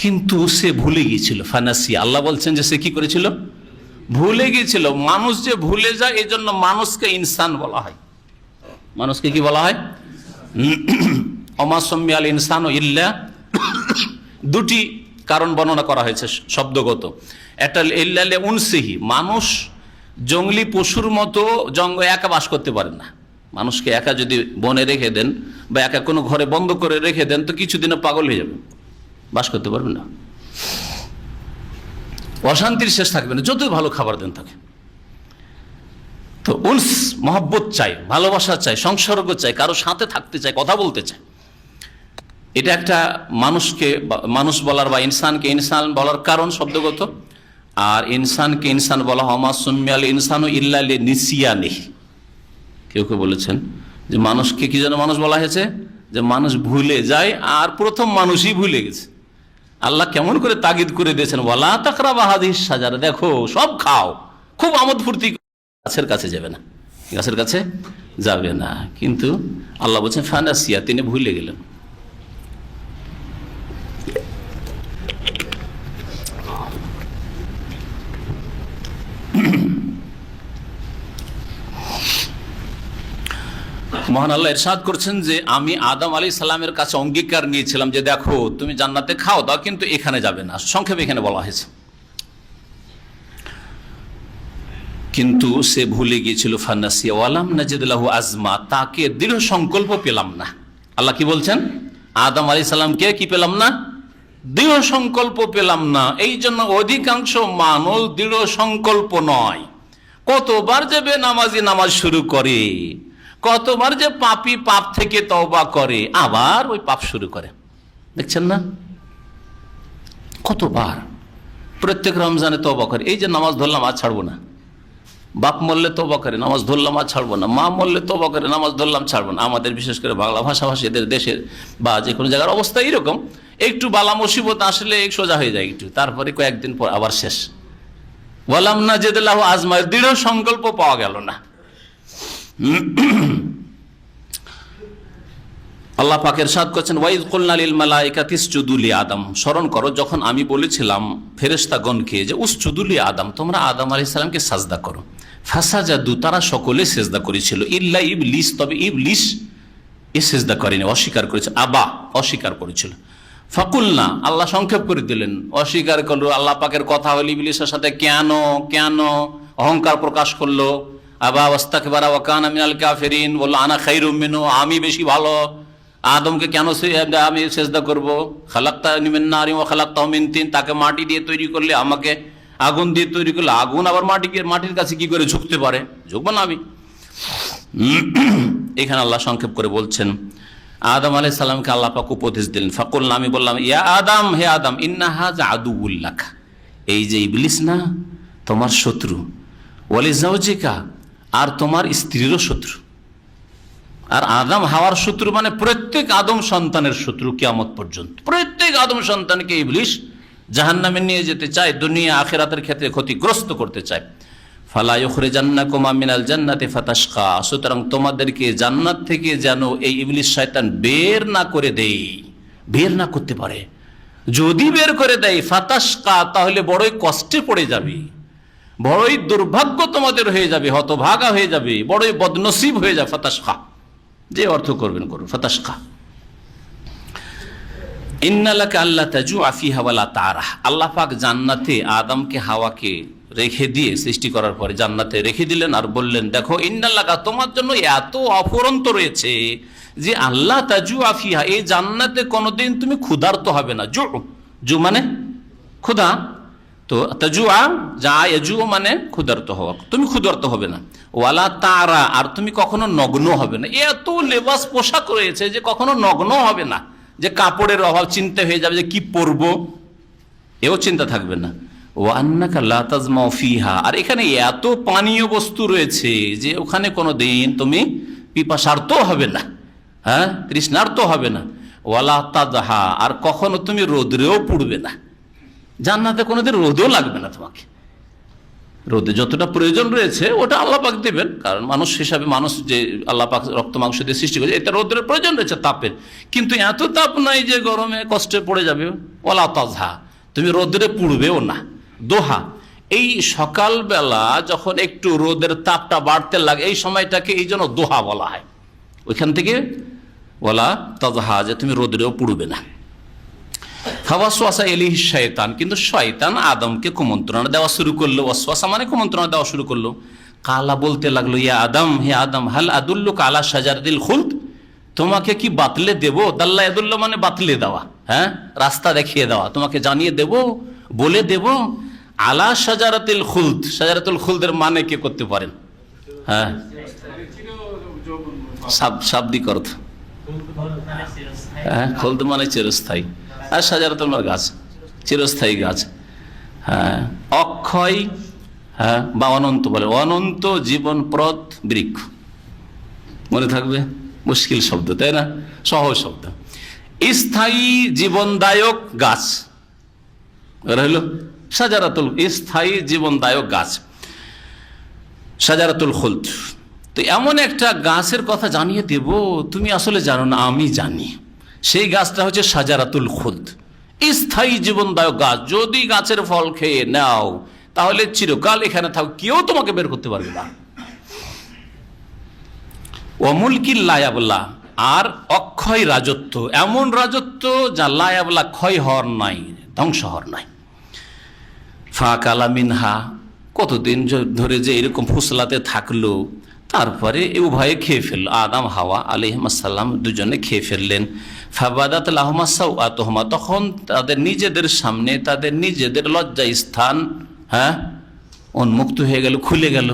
A: কিন্তু সে ভুলে গিয়েছিল। ফানাসিয়া, আল্লাহ বলছেন যে সে কি করেছিল, ভুলে গিয়েছিল। মানুষ যে ভুলে যায়, এই জন্য মানুষকে ইনসান বলা হয়। মানুষকে কি বলা হয়? ওমা সুম্মিয়াল ইনসানু ইল্লা, দুটি কারণ বর্ণনা করা হয়েছে শব্দগত। একটা ইল্লা লি উনসিহি, মানুষ জঙ্গলি পশুর মতো একা বাস করতে পারে না। মানুষকে একা যদি বনে রেখে দেন বা একা কোনো ঘরে বন্ধ করে রেখে দেন, তো কিছুদিনে পাগল হয়ে যাবে, বাস করতে পারবে না, অশান্তির শেষ থাকবে না, যতই ভালো খাবার দেন তাকে। তো উনস, মহব্বত চাই, ভালোবাসা চাই, সংসর্গ চাই, কারো সাথে থাকতে চাই, কথা বলতে চাই। এটা একটা মানুষকে মানুষ বলার বা ইনসানকে ইনসান বলার কারণ শব্দগত। আর ইনসানকে ইনসান বলা হয়, মা সুম্মিয়াল ইনসানু ইল্লা লিনিসিয়ানিহি। কেউ কেউ বলেছেন যে মানুষকে কি যেন মানুষ বলা হয়েছে, যে মানুষ ভুলে যায়, আর প্রথম মানুষই ভুলে গেছে। আল্লাহ কেমন করে তাগিদ করে দিয়েছেন, ওয়ালা তাকরাবা হাযিহিস শাজারা, দেখো সব খাও, খুব আমোদ ফুর্তি, গাছের কাছে যাবে না, গাছের কাছে যাবে না। কিন্তু আল্লাহ বলছেন ফানাসিয়া, তিনি ভুলে গেলেন। মহান আল্লাহ ইরশাদ করছেন যে আমি আদম আলাইহিস সালামের কাছে অঙ্গীকার নিয়েছিলাম যে দেখো তুমি জান্নাতে খাও দাও, কিন্তু এখানে যাবে না। সংক্ষেপে এখানে বলা হয়েছে, কিন্তু সে ভুলে গিয়েছিল। ফানাসিয়া ওয়ালাম নাজিদ লাহু আজমা, তাকে দৃঢ় সংকল্প পেলাম না। আল্লাহ কি বলছেন, আদম আলাইহিস সালামকে কি পেলাম না, দৃঢ় সংকল্প পেলাম না। এই জন্য অধিকাংশ মানুষ দৃঢ় সংকল্প নয়। কতবার যে বেনামাজি নামাজ শুরু করে, কতবার যে পাপী পাপ থেকে তওবা করে, আবার ওই পাপ শুরু করে, দেখছেন না কতবার। প্রত্যেক রমজানে তওবা করে, এই যে নামাজ ধরলাম আজ ছাড়বো না। বাপ মরলে তওবা করে, নামাজ ধরলাম আজ ছাড়বো না। মা মরলে তওবা করে, নামাজ ধরলাম ছাড়বো না। আমাদের বিশেষ করে বাংলা ভাষাভাষীদের দেশের বা যে কোনো জায়গার অবস্থা এইরকম, একটু বালা মুসিবত আসলে সোজা হয়ে যায় একটু, তারপরে কয়েকদিন পর আবার শেষ। ওয়ালাম নাজিদ লাহু আজমা, দৃঢ় সংকল্প পাওয়া গেল না। আল্লাহ পাক ইরশাদ করছেন, ওয়াইজ কুলনা লিল মালাইকাতি ইসজুদু লি আদম, স্মরণ করো যখন আমি বলেছিলাম ফেরেশতাগণকে যে উসজুদু লি আদম, তোমরা আদম আলাইহিস সালামকে সাজদা করো। ফাসাজাদু, তারা সকলে সিজদা করেছিল, ইল্লা ইবলিস, তবে ইবলিস এ সিজদা করেনি, অস্বীকার করেছে। আবা, অস্বীকার করেছিল। ফাকুলনা, আল্লাহ সংক্ষেপ করে দিলেন, অস্বীকার করলো। আল্লাহ পাকের কথা হলো ইবলিসের সাথে কেন কেন অহংকার প্রকাশ করলো। আবা ওয়াস্তাকবারা ওয়া কানা মিনাল কাফিরিন, বলল আনা খায়রুম মিনহু, আমি বেশি ভালো। আদমকে কেন আমি সিজদা করব? খালাকতানি মিন নারিন ওয়া খালাকতাহু মিন তিন, তাকে মাটি দিয়ে তৈরি করলে, আমাকে আগুন দিয়ে তৈরি করলে, আগুন আবার মাটির কাছে কি করে ঝুঁকতে পারে? ঝুঁকবো না আমি। এখানে আল্লাহ সংক্ষেপ করে বলছেন, আদম আলাইহিস সালামকে আল্লাহ পাক উপদেশ দিলেন। ফাকুলনা, আমি বললাম, ইয়া আদম, হে আদম, ইন্না হাযা আদুউল লাক, এই যে ইবলিস না তোমার শত্রু, ওয়ালি যাওজিকা, আর তোমার স্ত্রীরও শত্রু। আর আদম হাওয়ার শত্রু মানে প্রত্যেক আদম সন্তানের শত্রু কিয়ামত পর্যন্ত। প্রত্যেক আদম সন্তানকে ইবলিস জাহান্নামে নিয়ে যেতে চায়, দুনিয়া আখিরাতের ক্ষেত্রে ক্ষতিগ্রস্ত করতে চায়। ফালা ইউখরিজান্নাকুমা মিনাল জান্নাতি ফাতাশকা, সুতরাং তোমাদেরকে জান্নাত থেকে যেন এই ইবলিস শয়তান বের না করে দেয়, বের না করতে পারে। যদি বের করে দেয় ফাতাশকা, তাহলে বড়ই কষ্টে পড়ে যাবে, বড়ই দুর্ভাগ্য তোমাদের হয়ে যাবে, হতভাগা হয়ে যাবে, বড়ই বদনসিব হয়ে যাবে। ফাতাশকা, যে অর্থ করবেন করুন। ফাতাশকা, ইন্নালাকা আল্লা তাজুআ ফিহা ওয়ালা তারাহ, আল্লাহ পাক জান্নাতে আদমকে হাওয়াকে রেখে দিয়ে, সৃষ্টি করার পরে জান্নাতে রেখে দিলেন, আর বললেন দেখো ইন্নালাকা, তোমার জন্য এত অফুরন্ত রয়েছে যে আল্লাহ তাজুআ ফিহা, এই জান্নাতে কোনোদিন তুমি ক্ষুধার্ত হবে না। জু মানে ক্ষুধা, তো তাজুআ যা ইয়াজু মানে ক্ষুধার্ত হওয়া, তুমি ক্ষুধার্ত হবে না। ওয়ালা তারা, আর তুমি কখনো নগ্ন হবে না। এত লেবাস পোশাক রয়েছে যে কখনো নগ্ন হবে না, যে কাপড়ের অভাব চিন্তা হয়ে যাবে যে কি পরবো, এও চিন্তা থাকবে না। ওয়ান্নাকা লা তাজমাউ ফিহা, আর এখানে এত পানীয় বস্তু রয়েছে যে ওখানে কোনো দিন তুমি পিপাসার্ত হবে না, হ্যাঁ, তৃষ্ণার্ত হবে না। ওয়ালা তাদহা, আর কখনো তুমি রোদ্রেও পুড়বে না। জান্নাতে কোনোদিন রোদও লাগবে না তোমাকে। রোদে যতটা প্রয়োজন রয়েছে ওটা আল্লাহ পাক দেবেন, কারণ মানুষ হিসাবে, মানুষ যে আল্লাহ পাক রক্ত মাংস দিয়ে সৃষ্টি করেছে, এটা রোদের প্রয়োজন রয়েছে, তাপের, কিন্তু এত তাপ নাই যে গরমে কষ্টে পড়ে যাবে। ওয়ালা তাজহা, তুমি রোদরে পুড়বেও না। দোহা, এই সকালবেলা যখন একটু রোদের তাপটা বাড়তে লাগে, এই সময়টাকে এই জন্য দোহা বলা হয়। ওইখান থেকে ওয়ালা তাজহা, যে তুমি রোদরেও পুড়বে না। ফাওয়াসওয়াসা ইলাইহি শায়তান, কিন্তু শয়তান আদমকে কুমন্ত্রণা দেওয়া শুরু করলো। ওয়াসওয়াসা মানে কুমন্ত্রণা দেওয়া শুরু করলো। কালা, বলতে লাগলো, ইয়া আদম, হে আদম, হাল আদুল্লুকা আলা শাজারাতিল খুলদ, তোমাকে কি বাতলে দেব? দাল্লা ইয়াদুল্লু মানে বাতলে দেওয়া, হ্যাঁ, রাস্তা দেখিয়ে দেওয়া, তোমাকে জানিয়ে দেব, বলে দেব। আলা শাজারাতিল খুলদ, শাজারাতুল খুলদের মানে কে করতে পারেন? হ্যাঁ, শাব্দিক অর্থ, হ্যাঁ, খুলদ মানে চিরস্থায়ী, আর শাজারাতুল মানে গাছ, চিরস্থায়ী গাছ। হ্যাঁ, অক্ষয়, হ্যাঁ, বা অনন্ত বলে, অনন্ত জীবনপ্রদ বৃক্ষ, মনে থাকবে। মুশকিল শব্দ, তাই না? সহজ শব্দ। স্থায়ী জীবনদায়ক গাছ, হলো শাজারাতুল, স্থায়ী জীবনদায়ক গাছ, শাজারাতুল খুলদ। তো এমন একটা গাছের কথা জানিয়ে দেব, তুমি আসলে জানো না, আমি জানি। সেই গাছটা হচ্ছে শাজারাতুল খুলদ, স্থায়ী জীবনদায়ক গাছ। যদি গাছের ফল খেয়ে নাও তাহলে চিরকাল এখানে থাকো, কেউ তোমাকে বের করতে পারবে না। ওয়ামুলকিল লা ইয়াবলা, আর অক্ষয় রাজত্ব, এমন রাজত্ব যা লা ইয়াবলা, ক্ষয় হওয়ার নাই, ধ্বংস হওয়ার নাই। ফাকালা মিনহা, কতদিন ধরে যে এরকম ফুসলাতে থাকলো, তারপরে উভয়ে খেয়ে ফেলল, আদম হাওয়া আলাইহিস সালাম দুজনে খেয়ে ফেললেন। ফাবাদাত লাহুমা সাওআতুহুমা, তখন তাদের নিজেদের সামনে তাদের নিজেদের লজ্জা স্থান উন্মুক্ত হয়ে গেল, খুলে গেল।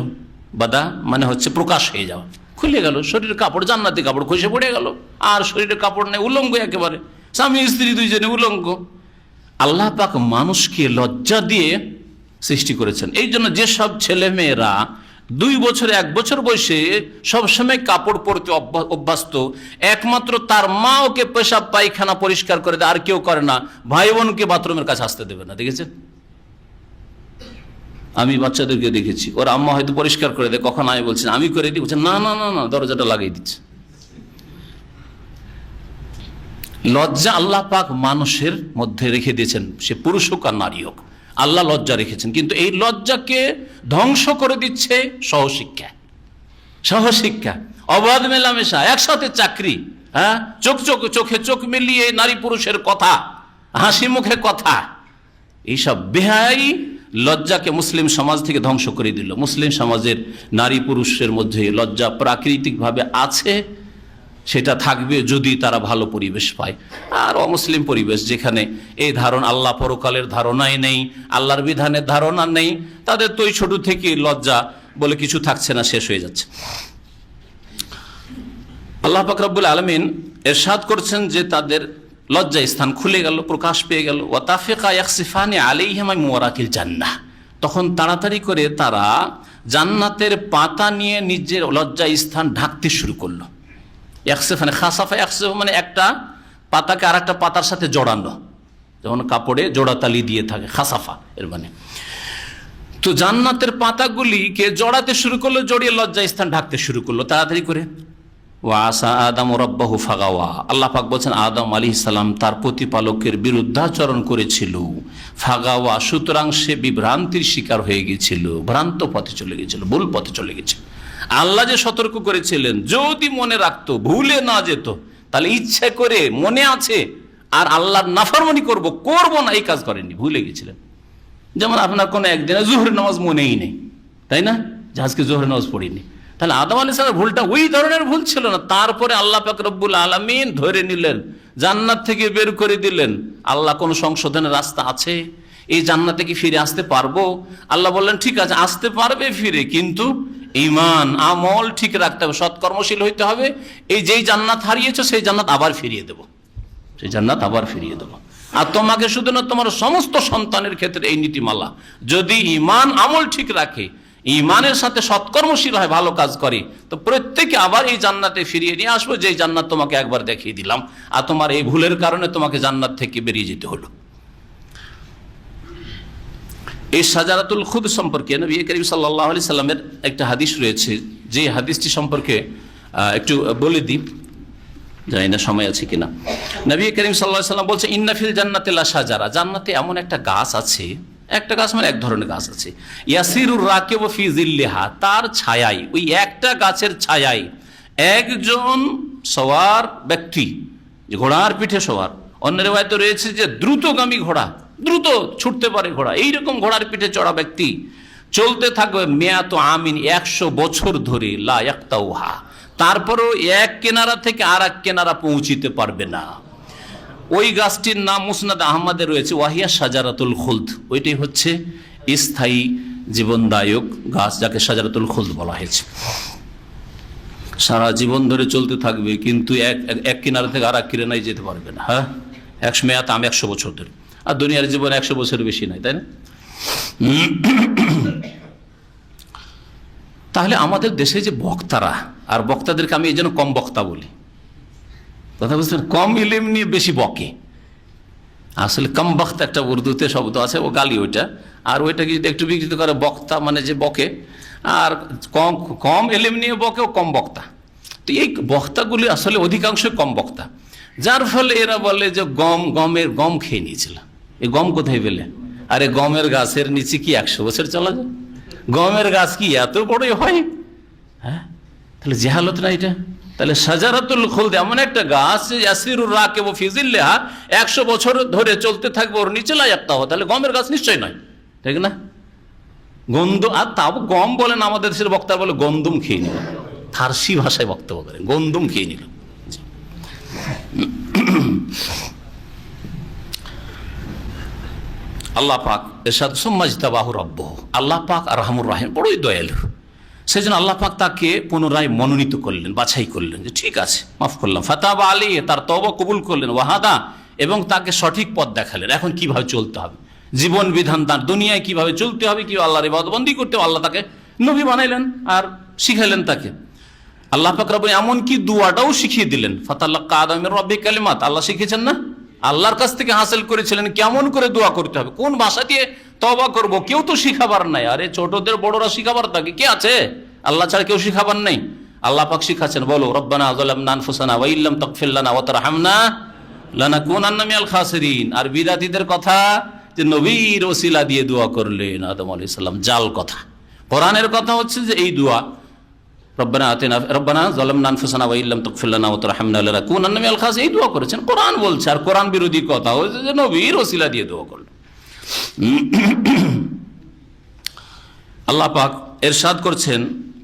A: বাদা মানে হচ্ছে প্রকাশ হয়ে যাওয়া, খুলে গেল। শরীরের কাপড়, জান্নাতি কাপড় খসে পড়ে গেল, আর শরীরের কাপড় নেই, উলঙ্গ একেবারে, স্বামী স্ত্রী দুইজনে উলঙ্গ। আল্লাহ পাক মানুষকে লজ্জা দিয়ে সৃষ্টি করেছেন। এই জন্য যেসব ছেলে মেয়েরা 2 বছর 1 বছর বয়সে সবসময় কাপড় পরতে অভ্যস্ত, একমাত্র তার মা ওকে পেশাব পায়খানা পরিষ্কার করে দেয়, আর কেউ করে না। ভাই বোনকে বাথরুমের কাছে আসতে দেবে না, দেখেছেন? আমি বাচ্চাদেরকে দেখেছি, ওর আম্মা হয়তো পরিষ্কার করে দেয়, কখন আমি বলছি আমি করে দিই, বলছে না না না না, দরজাটা লাগিয়ে দিচ্ছে। লজ্জা আল্লাহ পাক মানুষের মধ্যে রেখে দিয়েছেন, সে পুরুষ হোক আর নারী হোক, আল্লাহ লজ্জা রেখেছেন। কিন্তু এই লজ্জাকে ধ্বংস করে দিচ্ছে সহশিক্ষা, সহশিক্ষা, অবাধ মেলামেশা, একসাথে চাকরি, চোখে চোখ মিলিয়ে নারী পুরুষের কথা, হাসি মুখে কথা, এইসব বেহাই লজ্জাকে মুসলিম সমাজ থেকে ধ্বংস করে দিল। মুসলিম সমাজের নারী পুরুষের মধ্যে লজ্জা প্রাকৃতিকভাবে আছে, সেটা থাকবে যদি তারা ভালো পরিবেশ পায়। আর অমুসলিম পরিবেশ, যেখানে এই ধারণা, আল্লাহ পরকালের ধারণাই নেই, আল্লাহর বিধানের ধারণা নেই, তাদের তো ওই ছোট থেকে লজ্জা বলে কিছু থাকছে না, শেষ হয়ে যাচ্ছে। আল্লাহ পাক রব্বুল আলামিন ইরশাদ করছেন যে তাদের লজ্জা স্থান খুলে গেল, প্রকাশ পেয়ে গেল। ওয়াতাফিকা ইয়াখসিফানি আলাইহিমা মিন ওয়ারাকিল জান্নাহ, তখন তাড়াতাড়ি করে তারা জান্নাতের পাতা নিয়ে নিজের লজ্জা স্থান ঢাকতে শুরু করলো। ইয়াখসিফানি, খাসাফা ইয়াখসিফ মানে একটা পাতাকে আর একটা পাতার সাথে জড়ানো, যেমন কাপড়ে জোড়াতালি দিয়ে থাকে, খাসাফা এর মানে। তো জান্নাতের পাতাগুলিকে জড়াতে শুরু করলো, জড়িয়ে লজ্জা স্থান ঢাকতে শুরু করলো তাড়াতাড়ি করে। ওয়াসা আদম রাব্বাহু ফাগাওয়া, আল্লাহ পাক বলছেন আদম আলাইহিস সালাম তার প্রতিপালকের বিরুদ্ধাচরণ করেছিল। ফাগাওয়া, সুতরাং সে বিভ্রান্তির শিকার হয়ে গিয়েছিল, ভ্রান্ত পথে চলে গিয়েছিল, ভুল পথে চলে গেছিল। আল্লাহ যে সতর্ক করেছিলেন, যদি মনে রাখতো, ভুলে না যেত, তাহলে ইচ্ছে করে মনে আছে আর আল্লাহর নাফরমানি করব না, এই কাজ করেননি, ভুলে গেছিলেন। যেমন আপনার কোনো একদিনে জোহরের নামাজ মনেই নেই, তাই না, যে আজকে জোহরের নামাজ পড়িনি, তাহলে আদম আলাইহিস সালামের ভুলটা ওই ধরনের ভুল ছিল না। তারপরে আল্লাহ পাক রব্বুল আলামিন ধরে নিলেন, জান্নাত থেকে বের করে দিলেন। আল্লাহ কোন সংশোধনের রাস্তা আছে? এই জান্নাতে কি ফিরে আসতে পারবো? আল্লাহ বললেন ঠিক আছে, আসতে পারবে ফিরে, কিন্তু ঈমান আমল ঠিক রাখতে হবে, সৎকর্মশীল হইতে হবে। এই যেই জান্নাত হারিয়েছো সেই জান্নাত আবার ফিরিয়ে দেবো, সেই জান্নাত আবার ফিরিয়ে দেবো। আর তোমাকে শুধু না, তোমার সমস্ত সন্তানের ক্ষেত্রে এই নীতিমালা, যদি ঈমান আমল ঠিক রাখে, ঈমানের সাথে সৎকর্মশীল হয়, ভালো কাজ করে, তো প্রত্যেকে আবার এই জান্নাতে ফিরিয়ে নিয়ে আসবো, যে জান্নাত তোমাকে একবার দেখিয়ে দিলাম, আর তোমার এই ভুলের কারণে তোমাকে জান্নাত থেকে বেরিয়ে যেতে হলো। এই শাজারাতুল খুদ সম্পর্কে নবী করিম সাল্লাল্লাহু আলাইহি সাল্লামের একটা হাদিস রয়েছে, যে হাদিসটি সম্পর্কে একটু বলে দিই, জানি না সময় আছে কিনা। নবী করিম সাল্লাল্লাহু আলাইহি সাল্লাম বলছে, ইন্না ফিল জান্নাতি লা শাজারা, জান্নাতে এমন একটা গাছ আছে, একটা গাছ মানে এক ধরনের গাছ আছে, ইয়াসিরুর রাকিবু ফি জিল্লিহা, তার ছায়ায়, ওই একটা গাছের ছায়ায় একজন সওয়ার ব্যক্তি, যে ঘোড়ার পিঠে সওয়ার, অন্য রিওয়ায়াতে রয়েছে যে দ্রুতগামী ঘোড়া, দ্রুত ছুটতে পারে ঘোড়া, এইরকম ঘোড়ার পিঠে চড়া ব্যক্তি চলতে থাকবে মিয়াত আমিন, 100 বছর ধরে, লা ইয়াক্তাউহা, তারপরও এক কিনারা থেকে আর এক কিনারা পৌঁছিতে পারবে না। ওই গাছটির নাম মুসনাদ আহমদে রয়েছে, ওয়াহিয়া শাজারাতুল খুলদ, ওইটাই হচ্ছে স্থায়ী জীবনদায়ক গাছ, যাকে শাজারাতুল খুলদ বলা হয়েছে। সারা জীবন ধরে চলতে থাকবে, কিন্তু এক কিনারা থেকে আর এক কিনারায় যেতে পারবে না। 100 বছর ধরে, আর দুনিয়ার জীবন 100 বছরের বেশি নাই, তাই না? তাহলে আমাদের দেশে যে বক্তারা, আর বক্তাদেরকে আমি এই জন্য কম বক্তা বলি, কথা বুঝছেন? কম ইলিম নিয়ে বেশি বকে। আসলে কম বক্তা একটা উর্দুতে শব্দ আছে, ও গালি ওইটা। আর ওইটাকে যদি একটু বিকৃত করে বক্তা মানে যে বকে, আর কম কম এলিম নিয়ে বকে ও কম বক্তা। তো এই বক্তাগুলি আসলে অধিকাংশ কম বক্তা, যার ফলে এরা বলে যে গম খেয়ে নিয়েছিল। এই গম কোথায় পেলে? আরে গমের গাছের নিচে কি 100 বছর চলা যায়? গমের গাছ কি এত বড়ই হয়? হ্যাঁ, তাহলে জেহালত না এটা? তাহলে সাজারাতুল খুলদ এমন একটা গাছ, ইয়াসিরুর রাকিব ফি জিল্লিহা, 100 বছর ধরে চলতে থাকবে ওর নিচে লা ইয়াক্তাহু, তাহলে গমের গাছ নিশ্চয় নয়, ঠিক না? আর তাও গম বলেন, আমাদের দেশের বক্তা বলে গন্দম খেয়ে নিল, ফার্সি ভাষায় বক্তব্য করেন, গন্দম খেয়ে নিল। আল্লাহ পাক এরশাদ সুম্মাজতাবাহু রাব্বুহু, আল্লাহ পাক আরহামুর রাহিম, বড়ই দয়ালু। সেজন্য আল্লাহ পাক তাকে পুনরায় মনোনীত করলেন, বাছাই করলেন যে ঠিক আছে, মাফ করলাম। ফাতাবা আলাইহি, তার তওবা কবুল করলেন। ওয়াহাদা, এবং তাকে সঠিক পথ দেখালেন, এখন কিভাবে চলতে হবে, জীবন বিধান তার, দুনিয়ায় কিভাবে চলতে হবে, কি আল্লাহর ইবাদতবন্দি করতে হবে। আল্লাহ তাকে নবী বানাইলেন আর শিখাইলেন তাকে। আল্লাহ পাক রব্বুল এমন কি দুয়াটাও শিখিয়ে দিলেন। ফাতালাক্কা আদম মির রাব্বিহি কালিমাত, আল্লাহ শিখিয়েছেন না, আল্লাহর কাছ থেকে হাসিল করেছিলেন কেমন করে দোয়া করতে হবে, কোন ভাষা দিয়ে তওবা করব। কেউ তো শিখাবার নাই, আরে ছোটদের বড়রা শিখাবার থাকে, কে আছে? আল্লাহ ছাড়া কেউ শিখাবার নেই। আল্লাহ পাক শিখাচ্ছেন, বলো রব্বানা যালামনা আনফুসানা ওয়া ইল্লাম তাগফির লানা ওয়া তারহামনা লানাকুনান্না মিনাল খাসিরিন। আর বিদাতীদের কথা যে নবীর ওসিলা দিয়ে দোয়া করলেন আদম আলাইহিস সালাম, জাল কথা। কোরআনের কথা হচ্ছে যে এই দোয়া রব্বানা যালামনা আনফুসানা ওয়া ইল্লাম তাগফির লানা ওয়া তারহামনা লানাকুনান্না মিনাল খাসিরিন, এই দোয়া করেছেন, কোরআন বলছে। আর কোরআন বিরোধী কথা হচ্ছে যে নবীর ওসিলা দিয়ে দোয়া করলেন। আল্লাহ পাক এরশাদ করছেন,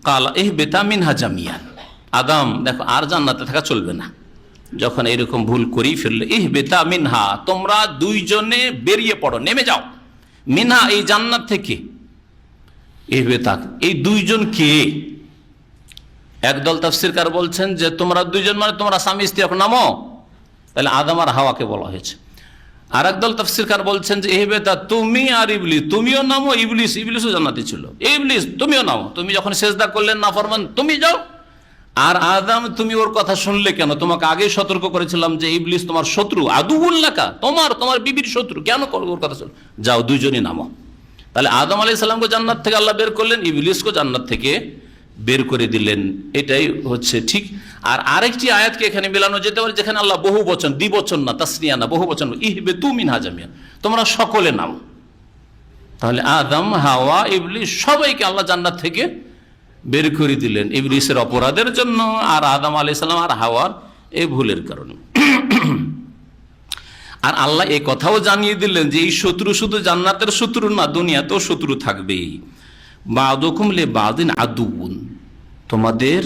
A: কালা ইহবিতা মিনহা জামিয়ান, আদম দেখো আর জান্নাতে থাকা চলবে না, যখন এরকম ভুল করি ফেললে। ইহবিতা মিনহা, তোমরা দুইজনে বেরিয়ে পড়ো, নেমে যাও। মিনহা, এই জান্নাত থেকে। ইহবিতা, এই দুইজন কে? একদল তাফসীরকার বলছেন যে তোমরা দুইজন মানে তোমরা স্বামী স্ত্রী, এখন নামো। তাহলে আদম আর হাওয়াকে বলা হয়েছে। আর একদল তাফসীরকার বলছেন যে ইহবিতা, তুমি আর ইবলিস, তুমিও নামো। ইবলিসও জান্নাতে ছিল। ইবলিস তুমিও নামো, তুমি যখন সিজদা করলেন নাফরমান, তুমি যাও। আর আদম, তুমি ওর কথা শুনলে কেন? তোমাকে আগেই সতর্ক করেছিলাম যে ইবলিস তোমার শত্রু, আদুউল লাকা, তোমার বিবির শত্রু, কেন ওর কথা শুন? যাও, দুইজনই নামো। তাহলে আদম আলাইহিস সালামকে জান্নাত থেকে আল্লাহ বের করলেন, ইবলিসকে জান্নাত থেকে বের করে দিলেন, এটাই হচ্ছে ঠিক। আর আরেকটি আয়াতকে এখানে মেলানো যেতে পারে, যেখানে আল্লাহ বহু বচন, দ্বিবচন না, তাসনিয়া না, বহু বচন, ইহবিতু মিনহা জামিয়ান, তোমরা সকলে নামো। তাহলে আদম, হাওয়া, ইবলিস সবাইকে আল্লাহ জান্নাত থেকে বের করে দিলেন, ইবলিসের অপরাধের জন্য, আর আদম আলাইহিস সালাম আর হাওয়ার এই ভুলের কারণে। আর আল্লাহ এই কথাও জানিয়ে দিলেন যে এই শত্রু শুধু জান্নাতের শত্রু না, দুনিয়াতেও শত্রু থাকবেই। বাদুকুম লিবাদিন আদুউন, তোমাদের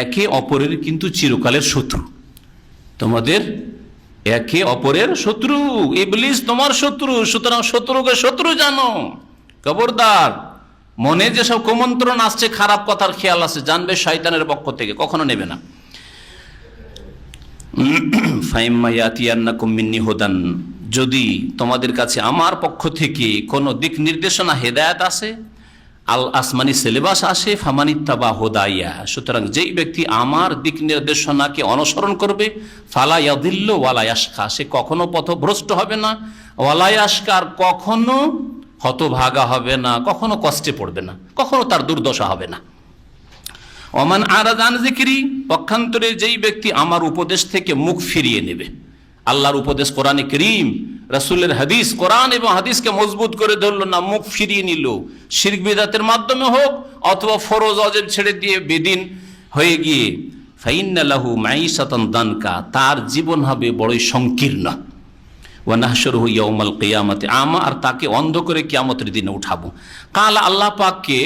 A: একে অপরের কিন্তু চিরকালের শত্রু, তোমাদের একে অপরের শত্রু। ইবলিস তোমার শত্রু, সুতরাং শত্রুকে শত্রু জানো। খবরদার, মনে যেসব কুমন্ত্রণ আসছে, খারাপ কথার খেয়াল আছে, জানবে শয়তানের পক্ষ থেকে, কখনো নেবে না। ফাইম্মা ইয়াতিয়ান্নাকুম মিন্নি হুদান, যদি তোমাদের কাছে আমার পক্ষ থেকে কোনো দিক নির্দেশনা, হেদায়েত আসে, আল আসমানি সিলেবাস আসে, ফামানিত্তাবা হুদাইয়া, সুতরাং যেই ব্যক্তি আমার দিক নির্দেশনাকে অনুসরণ করবে, ফালা ইয়াদিল্লু ওয়ালা ইয়াশকা, সে কখনো পথভ্রষ্ট হবে না, ওয়ালা ইয়াশকা, আর কখনো হতভাগা হবে না, কখনো কষ্টে পড়বে না, কখনো তার দুর্দশা হবে না। ওমান আরাদা আন যিকরি, পক্ষান্তরে যেই ব্যক্তি আমার উপদেশ থেকে মুখ ফিরিয়ে নেবে, আল্লাহর উপদেশ কোরআনে কারীম, রাসূলের হাদিস, কোরআন এবং হাদিসকে মজবুত করে ধরলো না, মুখ ফিরিয়ে নিল, শিরক বিদআতের মাধ্যমে হোক অথবা ফরজ ওয়াজিব ছেড়ে দিয়ে বেদিন হয়ে গিয়ে, ফাইন্না লাহু মাঈশাতান দানকা, তার জীবন হবে বড়ই সংকীর্ণ। ওয়া নাহশুরুহু ইয়াউমাল কিয়ামাতি আমা, আর তাকে অন্ধ করে কিয়ামতের দিনে উঠাবো। কাল, আল্লাহ পাককে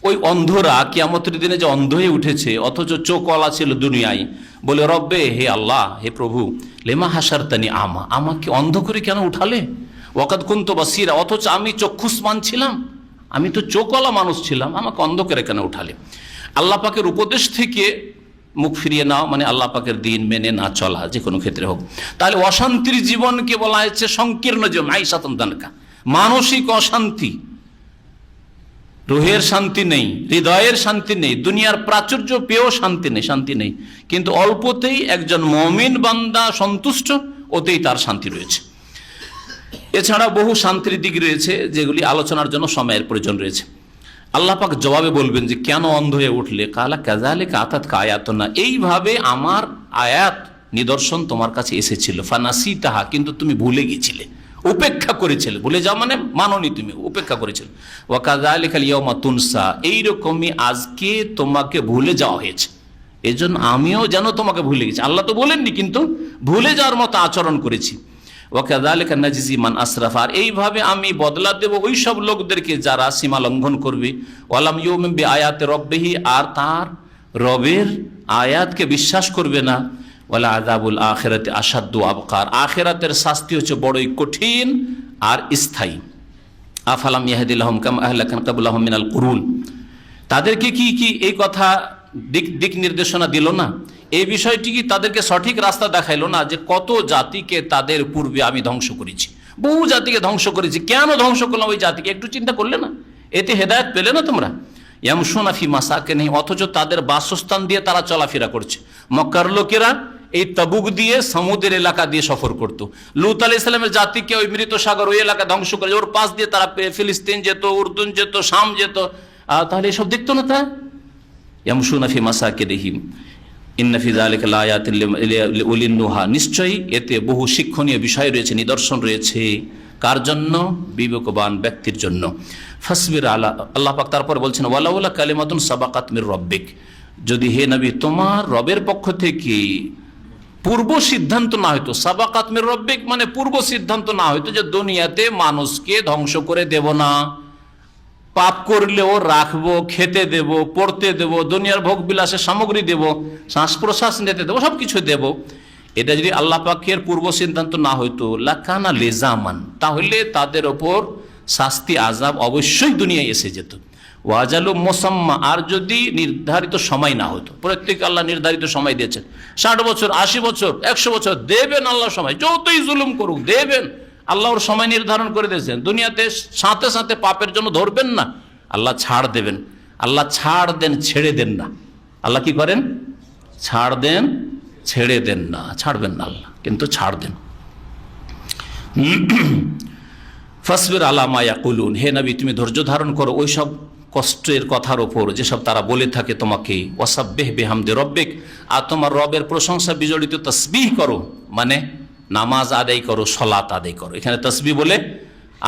A: ওই অন্ধরা কিয়ামতের দিনে যে অন্ধ হয়ে উঠেছে, অথচ চোখওয়ালা ছিল দুনিয়ায়, বলে রব্বে, হে আল্লাহ, হে প্রভু, লেমা হাসারতানি আমা, আমাকে অন্ধ করে কেন উঠালে? ওয়াকাদ কুনতু বাসীরা, অথচ আমি চক্ষুষ্মান ছিলাম, আমি তো চোখওয়ালা মানুষ ছিলাম, আমাকে অন্ধ করে কেন উঠালে? আল্লাহ পাকের উপদেশ থেকে মুখ ফিরিয়ে নাও মানে আল্লাহ পাকের দিন মেনে না চলা, যে কোনো ক্ষেত্রে হোক। তাহলে অশান্তির জীবনকে বলা হয়েছে সংকীর্ণ জীবন, মাঈশাতান দানকা, মানসিক অশান্তি। রুহের শান্তি নেই, হৃদয়ের শান্তি নেই, দুনিয়ার প্রাচুর্য পেয়েও শান্তি নেই। কিন্তু অল্পতেই একজন মুমিন বান্দা সন্তুষ্ট, ওতেই তার শান্তি রয়েছে। এছাড়া বহু শান্তির দিক রয়েছে যেগুলি আলোচনার জন্য সময়ের প্রয়োজন রয়েছে। আল্লাহ পাক জবাবে বলবেন যে কেন অন্ধ হয়ে উঠলে, কালা কাযালিকা আতাতকা আয়াতুনা, এইভাবে আমার আয়াত নিদর্শন তোমার কাছে এসেছিল, ফানাসিতাহা, কিন্তু তুমি ভুলে গিয়েছিলে, উপেক্ষা করেছিলে। ভুলে যাও মানে মাননি, তুমি উপেক্ষা করেছিলে। ওয়া কাযালিকাল ইয়াউমা তুনসা, এইরকমই আজকে তোমাকে ভুলে যাওয়া হয়েছে, এজন্য আমিও যেন তোমাকে ভুলে গেছি। আল্লাহ তো বলেননি, কিন্তু ভুলে যাওয়ার মতো আচরণ করেছি। ওয়া কাযালিকা নাজজি মান আসরাফা, আর এইভাবে আমি বদলা দেব ওই সব লোকদেরকে যারা সীমা লঙ্ঘন করবে। ওয়ালাম ইউমিন বিআয়াতি রাব্বিহি, আর তার রবের আয়াতকে বিশ্বাস করবে না। ওয়ালা আযাবুল আখিরাতি আশাদ্দু আবকার, আখিরাতের শাস্তি হচ্ছে বড়ই কঠিন আর স্থায়ী। আফালাম ইয়াহদিলাহুম কামা আহলাকনা ক্বাবলাহুম মিনাল কুরুন, তাদেরকে কি এই কথা দিক নির্দেশনা দিল না? এই বিষয়টি কি তাদেরকে সঠিক রাস্তা দেখাইলো না যে কত জাতিকে তাদের পূর্বে আমি ধ্বংস করেছি, বহু জাতিকে ধ্বংস করেছি, কেন ধ্বংস করলাম ওই জাতিকে? একটু চিন্তা করলে না? এতে হেদায়েত পেলে না তোমরা? ইয়ামশুনা ফি মাসাকিনিহিম, অথচ তাদের বাসস্থান দিয়ে তারা চলাফেরা করছে। মক্কার লোকেরা এই তাবুক দিয়ে সমুদ্রের এলাকা দিয়ে সফর করত। লূত আলাইহিস সালামের জাতিকে ওই মৃত সাগর ওই এলাকা ধ্বংস করে, ওর পাশ দিয়ে তারা ফিলিস্তিন যেত, উর্দুন যেত, শাম যেত। তাহলে এসব দেখতো না? তা ইয়ামশুনা ফি মাসাকিনিহিম ইন্না ফি যালিকা লাআয়াতিন লিউলিন নুহা, নিশ্চয়ই এতে বহু শিক্ষণীয় বিষয় রয়েছে, নিদর্শন রয়েছে। কার জন্য? বিবেকবান ব্যক্তির জন্য। ফাসবির আলা, আল্লাহ পাক তারপর বলছেন ওয়ালাউলা কালিমাতুন সাবাকাত মির রাব্বিক, যদি হে নবী তোমার রবের পক্ষ থেকে পূর্ব সিদ্ধান্ত না হইতো, সাবাকাত মির রাব্বিক মানে পূর্ব সিদ্ধান্ত না হইতো যে দুনিয়াতে মানুষকে ধ্বংস করে দেব না, পাপ করলেও রাখবো, খেতে দেব, পড়তে দেব, দুনিয়ার ভোগ বিলাসের সামগ্রী দেব, শ্বাস প্রশ্বাস নিতে দেবো, সবকিছু দেব, এটা যদি আল্লাহ পাকের পূর্ব সিদ্ধান্ত না হইতো লাকানা লিজামান, তাহলে তাদের ওপর শাস্তি আযাব অবশ্যই দুনিয়ায় এসে যেত। ওয়াজালু মুসাম্মা, আর যদি নির্ধারিত সময় না হতো, প্রত্যেক আল্লাহ নির্ধারিত সময় দিয়েছেন, 60 বছর, 80 বছর, 100 বছর দেবেন আল্লাহ সময়, যতই জুলুম করুক দেবেন, আল্লাহর সময় নির্ধারণ করে দিয়েছেন। দুনিয়াতে সাথে সাথে পাপের জন্য ধরবেন না, আল্লাহ ছাড় দেবেন। আল্লাহ ছাড় দেন, ছেড়ে দেন না। আল্লাহ কি করেন? ছাড় দেন, ছেড়ে দেন না, ছাড়বেন না আল্লাহ, কিন্তু ছাড় দেন। ফাসবির আলা মা ইয়াকুলুন, হে নবী তুমি ধৈর্য ধারণ করো ওই সব কষ্টের কথার ওপর যেসব তারা বলে থাকে তোমাকে। ওয়াসাব্বিহ বিহামদি রব্বিক, আর তোমার রবের প্রশংসা বিজড়িত তাসবিহ করো, মানে নামাজ আদায় করো, সলাত আদায় করো। এখানে তাসবিহ বলে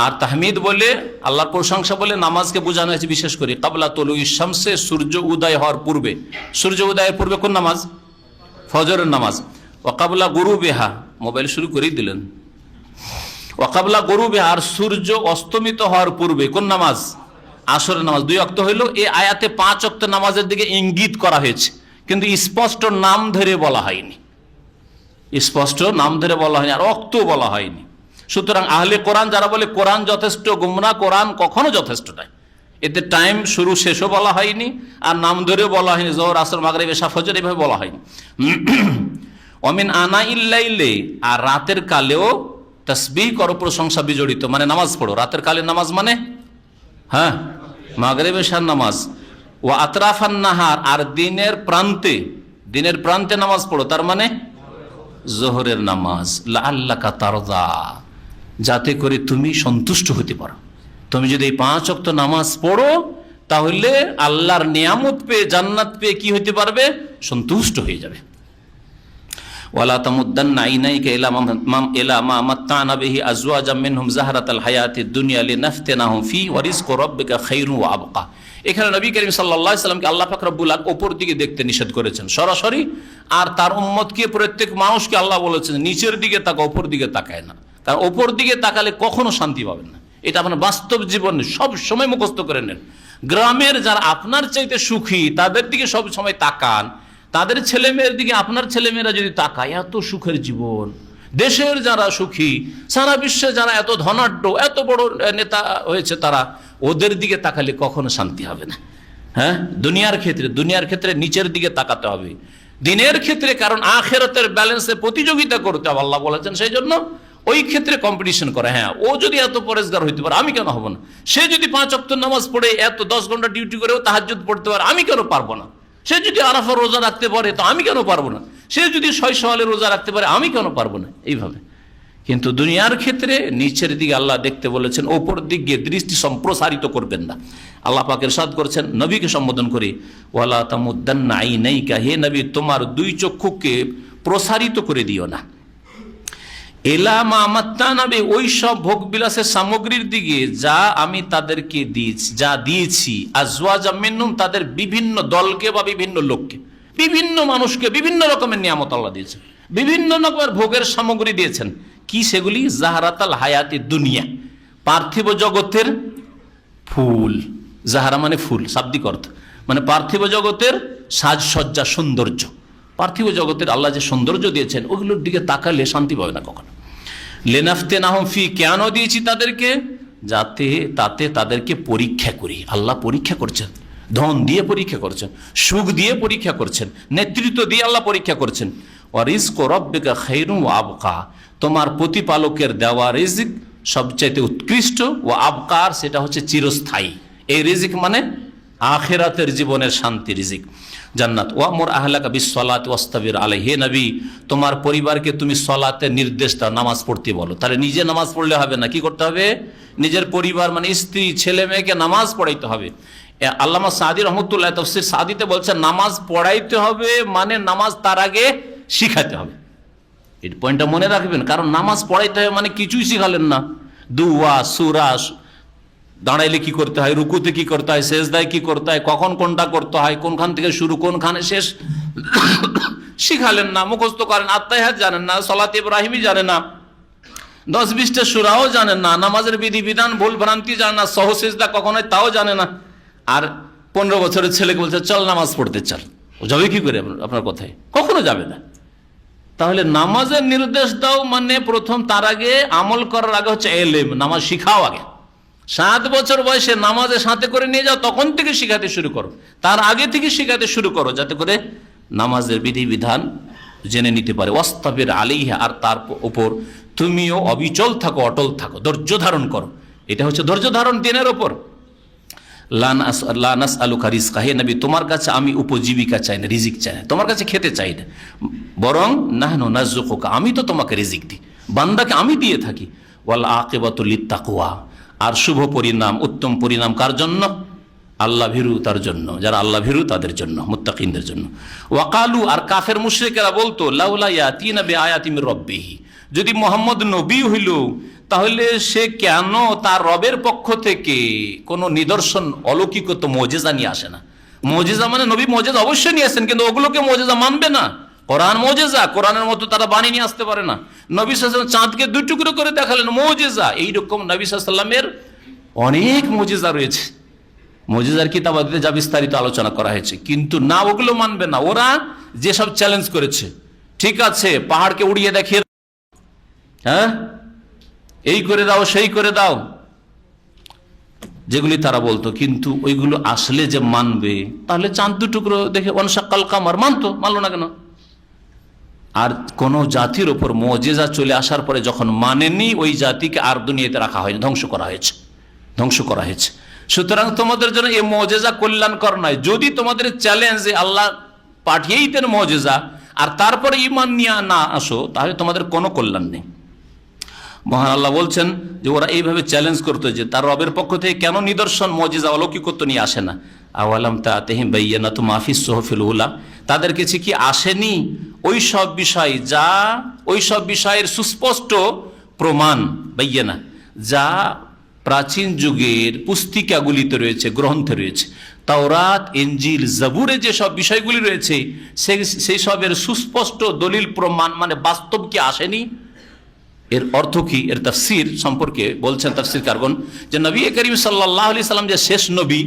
A: আর তাহমিদ বলে, আল্লাহর প্রশংসা বলে নামাজকে বোঝানো হয়েছে বিশেষ করে। কাবলা তুলুই শামসে, সূর্য উদয় হওয়ার পূর্বে। সূর্য উদয়ের পূর্বে কোন নামাজ? ফজরের নামাজ। ওয়াকাবলা গুরুবিহা, মোবাইল শুরু করেই দিলেন। ওয়াকাবলা গুরুবিহা, আর সূর্য অস্তমিত হওয়ার পূর্বে কোন নামাজ? আসরের নামাজ। 2 ওয়াক্ত হইল। এই আয়াতে 5 ওয়াক্ত নামাজের দিকে ইঙ্গিত করা হয়েছে, কিন্তু স্পষ্ট নাম ধরে বলা হয়নি, স্পষ্ট নাম ধরে বলা হয়নি, আর ওয়াক্ত বলা হয়নি। সুতরাং আহলে কোরআন যারা বলে কোরআন যথেষ্ট, গুমরা, কোরআন কখনো যথেষ্ট নয়। এতে টাইম শুরু শেষও বলা হয়নি, আর নাম ধরেও বলা হয়নি, যোহর, আসর, মাগরিব, ইশা, ফজর এভাবে বলা হয়নি। অমিন আনা ইল্লাইলে, আর রাতের কালেও তাসবিহ করো, প্রশংসা বিজড়িত, মানে নামাজ পড়ো। রাতের কালে নামাজ মানে হ্যাঁ মাগরিব, ইশার নামাজ। ও আতরাফান নাহার, আর দিনের প্রান্তে নামাজ পড়ো, তার মানে যোহরের নামাজ। লাআল্লাকা তারদা, যাতে করে তুমি সন্তুষ্ট হতে পারো। তুমি যদি এই 5 ওয়াক্ত নামাজ পড়ো, তাহলে আল্লাহর নিয়ামত পেয়ে, জান্নাত পেয়ে কি হতে পারবে? সন্তুষ্ট হয়ে যাবে। ওয়ালা তামুদ্দান্না আইনাইকা ইলা মা মাত্তানা বিহি আজওয়াজাম মিনহুম যাহরাতাল হায়াতিদ দুনিয়া লিনাফতিনাহুম ফি ওয়া রিজকু রাব্বিকা খায়রুন ওয়া আবকা। এখানে নবী করিম সাল্লাল্লাহু আলাইহি সাল্লামকে আল্লাহ পাক রব্বুল আলামিন উপর দিকে দেখতে নিষেধ করেছেন সরাসরি, আর তার উম্মতকে, প্রত্যেক মানুষকে আল্লাহ বলেছেন নিচের দিকে তাকাও, উপর দিকে তাকায় না। কারণ উপর দিকে তাকালে কখনো শান্তি পাবেন না। এটা আপনার বাস্তব জীবনে সব সময় মুখস্থ করে নেন। গ্রামের যারা আপনার চাইতে সুখী, তাদের দিকে সব সময় তাকান, তাদের ছেলে মেয়ের দিকে আপনার ছেলেমেয়েরা যদি তাকায়, এত সুখের জীবন। দেশের যারা সুখী, সারা বিশ্বে যারা এত ধনাঢ্য, এত বড় নেতা হয়েছে, তারা, ওদের দিকে তাকালে কখনো শান্তি হবে না। হ্যাঁ, দুনিয়ার ক্ষেত্রে নিচের দিকে তাকাতে হবে, দিনের ক্ষেত্রে, কারণ আখিরাতের ব্যালেন্সে প্রতিযোগিতা করতে হবে। আল্লাহ বলেছেন সেই জন্য ওই ক্ষেত্রে কম্পিটিশন করে। হ্যাঁ, ও যদি এত পরেজগার হইতে পারে, আমি কেন হব না? সে যদি 5 ওয়াক্ত নামাজ পড়ে এত 10 ঘন্টা ডিউটি করেও তাহাজ্জুদ পড়তে পারে, আমি কেন পারবো না? সে যদি আরাফা রোজা রাখতে পারে, তো আমি কেন পারবো না? সে যদি 6 সওয়ালে রোজা রাখতে পারে, আমি কেন পারবো না? এইভাবে। কিন্তু দুনিয়ার ক্ষেত্রে নিচের দিকে আল্লাহ দেখতে বলেছেন, ওপর দিক গিয়ে দৃষ্টি সম্প্রসারিত করবেন না। আল্লাহ পাক ইরশাদ করেছেন নবীকে সম্বোধন করে, ওয়ালা তামুদ্দান্না আইনাইকা, হে নবী তোমার 2 চক্ষুকে প্রসারিত করে দিও না, এলা মা মাত্তানাবে, ওই সব ভোগ বিলাসের সামগ্রীর দিকে যা আমি তাদেরকে দিয়েছি, আজওয়াজাম মিনহুম, তাদের বিভিন্ন দলকে বা বিভিন্ন লোককে, বিভিন্ন মানুষকে বিভিন্ন রকমের নিয়ামত আল্লাহ দিয়েছেন, বিভিন্ন রকমের ভোগের সামগ্রী দিয়েছেন। কি সেগুলি? জাহারাতাল হায়াতি দুনিয়া, পার্থিব জগতের ফুল। জাহারা মানে ফুল, শাব্দিক অর্থ, মানে পার্থিব জগতের সাজসজ্জা, সৌন্দর্য। পার্থিব জগতের আল্লাহ যে সৌন্দর্য দিয়েছেন, ওগুলোর দিকে তাকালে শান্তি পাবে না কখনো। লেনাফতেনাহুম ফি, কেন দিয়েছি তাদেরকে? যাতে তাতে তাদেরকে পরীক্ষা করি। আল্লাহ পরীক্ষা করছেন, ধন দিয়ে পরীক্ষা করছেন, সুখ দিয়ে পরীক্ষা করছেন, নেতৃত্ব দিয়ে আল্লাহ পরীক্ষা করছেন। ওয়া রিজকু রাব্বিকা খায়রুন ওয়া আবকা, তোমার প্রতিপালকের দেওয়া রিজিক সবচাইতে উৎকৃষ্ট, ও আবকার, সেটা হচ্ছে চিরস্থায়ী। এই রিজিক মানে আখিরাতের জীবনের শান্তি রিজিক, জান্নাত। ওয়ামুর আহলাকা বিসসালাত ওয়াস্তাবির আলাইহি, হে নবী তোমার পরিবারকে তুমি সলাতের নির্দেশ দাও, নামাজ পড়তে বলো। তাহলে নিজে নামাজ পড়লে হবে না, কি করতে হবে? নিজের পরিবার মানে স্ত্রী, ছেলে মেয়েকে নামাজ পড়াইতে হবে। আল্লামা সাদি রহমতুল্লাহ তাফসীর সাদিতে বলছেন, নামাজ পড়াইতে হবে মানে নামাজ তার আগে শিখাতে হবে। এই পয়েন্টটা মনে রাখবেন, কারণ নামাজ পড়াইতে হবে মানে কিছুই শিখালেন না। দুয়া, সূরা, দাঁড়াইলে কি করতে হয়, রুকুতে কি করতে হয়, সেজদায় কি করতে হয়, কখন কোনটা করতে হয়, কোনখান থেকে শুরু কোনখানে শেষ শিখালেন না। মুখস্থ করেন, আত্তাহিয়াত জানেন না, সালাত ইব্রাহিমী জানেন না, 10-20টা সূরাও জানেন না, নামাজের বিধি বিধান ভুল ভ্রান্তি জানেন না, সহ সেজদা কখন হয় তাও জানে না। আর 15 বছরের ছেলেকে বলছে চল নামাজ পড়তে চল, ও যাবে কি করে আপনার কথায়? কখনো যাবে না। তাহলে নামাজের নির্দেশ দাও মানে প্রথম তার আগে আমল করার আগে হচ্ছে এলেম, নামাজ শিখাও আগে। 7 বছর বয়সে নামাজের সাথে করে নিয়ে যাও, তখন থেকে শিখাতে শুরু করো, তার আগে থেকে শিখাতে শুরু করো, যাতে করে নামাজের বিধি বিধান জেনে নিতে পারে। ওয়াস্তাবির আলাইহা, আর তার উপর তুমিও অবিচল থাকো, অটল থাকো, ধৈর্য ধারণ করো। এটা হচ্ছে ধৈর্য ধারণ দিনের ওপর। লা নাসআলুকা রিজকা, হে নবী তোমার কাছে আমি উপজীবিকা চাই না, রিজিক চাই না, তোমার কাছে খেতে চাই না, বরং নাহনু নারযুকুকা, আমি তো তোমাকে রিজিক দিই, বান্দাকে আমি দিয়ে থাকি। ওয়াল আকিবাতু লিত্তাকওয়া, আর শুভ পরিণাম, উত্তম পরিণাম কার জন্য? আল্লাহ ভীরু তার জন্য, যারা আল্লাহ ভীরু তাদের জন্য, মুত্তাকিনদের জন্য। ওয়াকালু, আর কাফের মুশরিকেরা বলতো, লাউলা ইয়াতিনা বিআয়াতিন মির রাব্বিহি, যদি মুহাম্মদ নবী হইল তাহলে সে কেন তার রবের পক্ষ থেকে কোনো নিদর্শন, অলৌকিকত, মুজিজা নিয়ে আসে না? মুজিজা মানে নবী মুজিজা অবশ্যই নিয়ে আসেন, কিন্তু ওগুলোকে মুজিজা মানবে না। কোরআন মুজিজা, কোরআনের মতো তারা বানিয়ে নিয়ে আসতে পারে না। নবী সাল্লাল্লাহু আলাইহি ওয়াসাল্লাম চাঁদকে 2 টুকরো করে দেখালেন, মুজিজা। এইরকম নবী সাল্লাল্লাহু আলাইহি ওয়াসাল্লামের অনেক মুজিজা রয়েছে, মুজিজার কিতাবাতে যা বিস্তারিত আলোচনা করা হয়েছে, কিন্তু না, ওগুলো মানবে না। ওরা যেসব চ্যালেঞ্জ করেছে, ঠিক আছে পাহাড়কে উড়িয়ে দেখিয়ে, হ্যাঁ এই করে দাও সেই করে দাও, যেগুলি তারা বলতো, কিন্তু ওইগুলো আসলে যে মানবে, তাহলে চাঁদ 2 টুকরো দেখে ওয়ানশাক্কাল কামার মানলো না কেন? আর কোন জাতির ওপর মুজিজা চলে আসার পরে যখন মানেনি, ওই জাতিকে আর দুনিয়াতে রাখা হয়নি, ধ্বংস করা হয়েছে। সুতরাং তোমাদের জন্য এই মুজিজা কল্যাণকর নয়। যদি তোমাদের চ্যালেঞ্জে আল্লাহ পাঠিয়েই দেন মুজিজা, আর তারপরে ঈমান নিয়ে না আসো, তাহলে তোমাদের কোনো কল্যাণ নেই। মহান আল্লাহ বলছেন যে ওরা এইভাবে চ্যালেঞ্জ করতো যে তার রবের পক্ষ থেকে কেন নিদর্শন, মুজিজা, অলৌকিকত্ব নিয়ে আসে না। আওয়ালাম তাতিহিম বাইয়িনাতুম মা ফিস সুহুফিল উলা, তাদের কাছে কি আসেনি ওই সব বিষয়, যা ওই সব বিষয়ের সুস্পষ্ট প্রমাণ, বাইয়িনা, যা প্রাচীন যুগের পুস্তিকাগুলিতে রয়েছে, গ্রন্থে রয়েছে। তাওরাত, ইনজিল, জাবুরে যে সব বিষয়গুলি রয়েছে, সেই সবের সুস্পষ্ট দলিল প্রমাণ, মানে বাস্তব কি আসেনি? এর অর্থ কি? এর তাফসীর সম্পর্কে বলছেন তাফসীরকারগণ যে নবী করিম সাল্লাল্লাহু আলাইহি সাল্লাম যে শেষ নবী,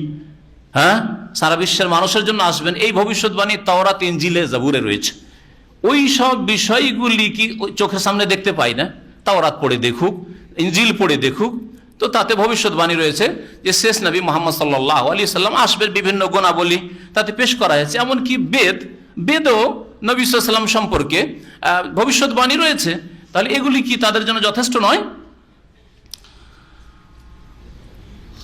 A: হ্যাঁ, সারা বিশ্বের মানুষের জন্য আসবেন, এই ভবিষ্যৎবাণী তাওরাত, ইনজিলে, জাবুরে রয়েছে। ওই সব বিষয়গুলি কি চোখের সামনে দেখতে পাই না? তাওরাত পড়ে দেখুক, ইনজিল পড়ে দেখুক, তো তাতে ভবিষ্যৎবাণী রয়েছে যে শেষ নবী মুহাম্মদ সাল্লাল্লাহু আলাইহি সাল্লাম আসবেন, বিভিন্ন গুণাবলী তাতে পেশ করা হয়েছে। এমনকি বেদও নবী সাল্লাল্লাহু আলাইহি সাল্লাম সম্পর্কে ভবিষ্যৎবাণী রয়েছে। তাহলে এগুলি কি তাদের জন্য যথেষ্ট নয়?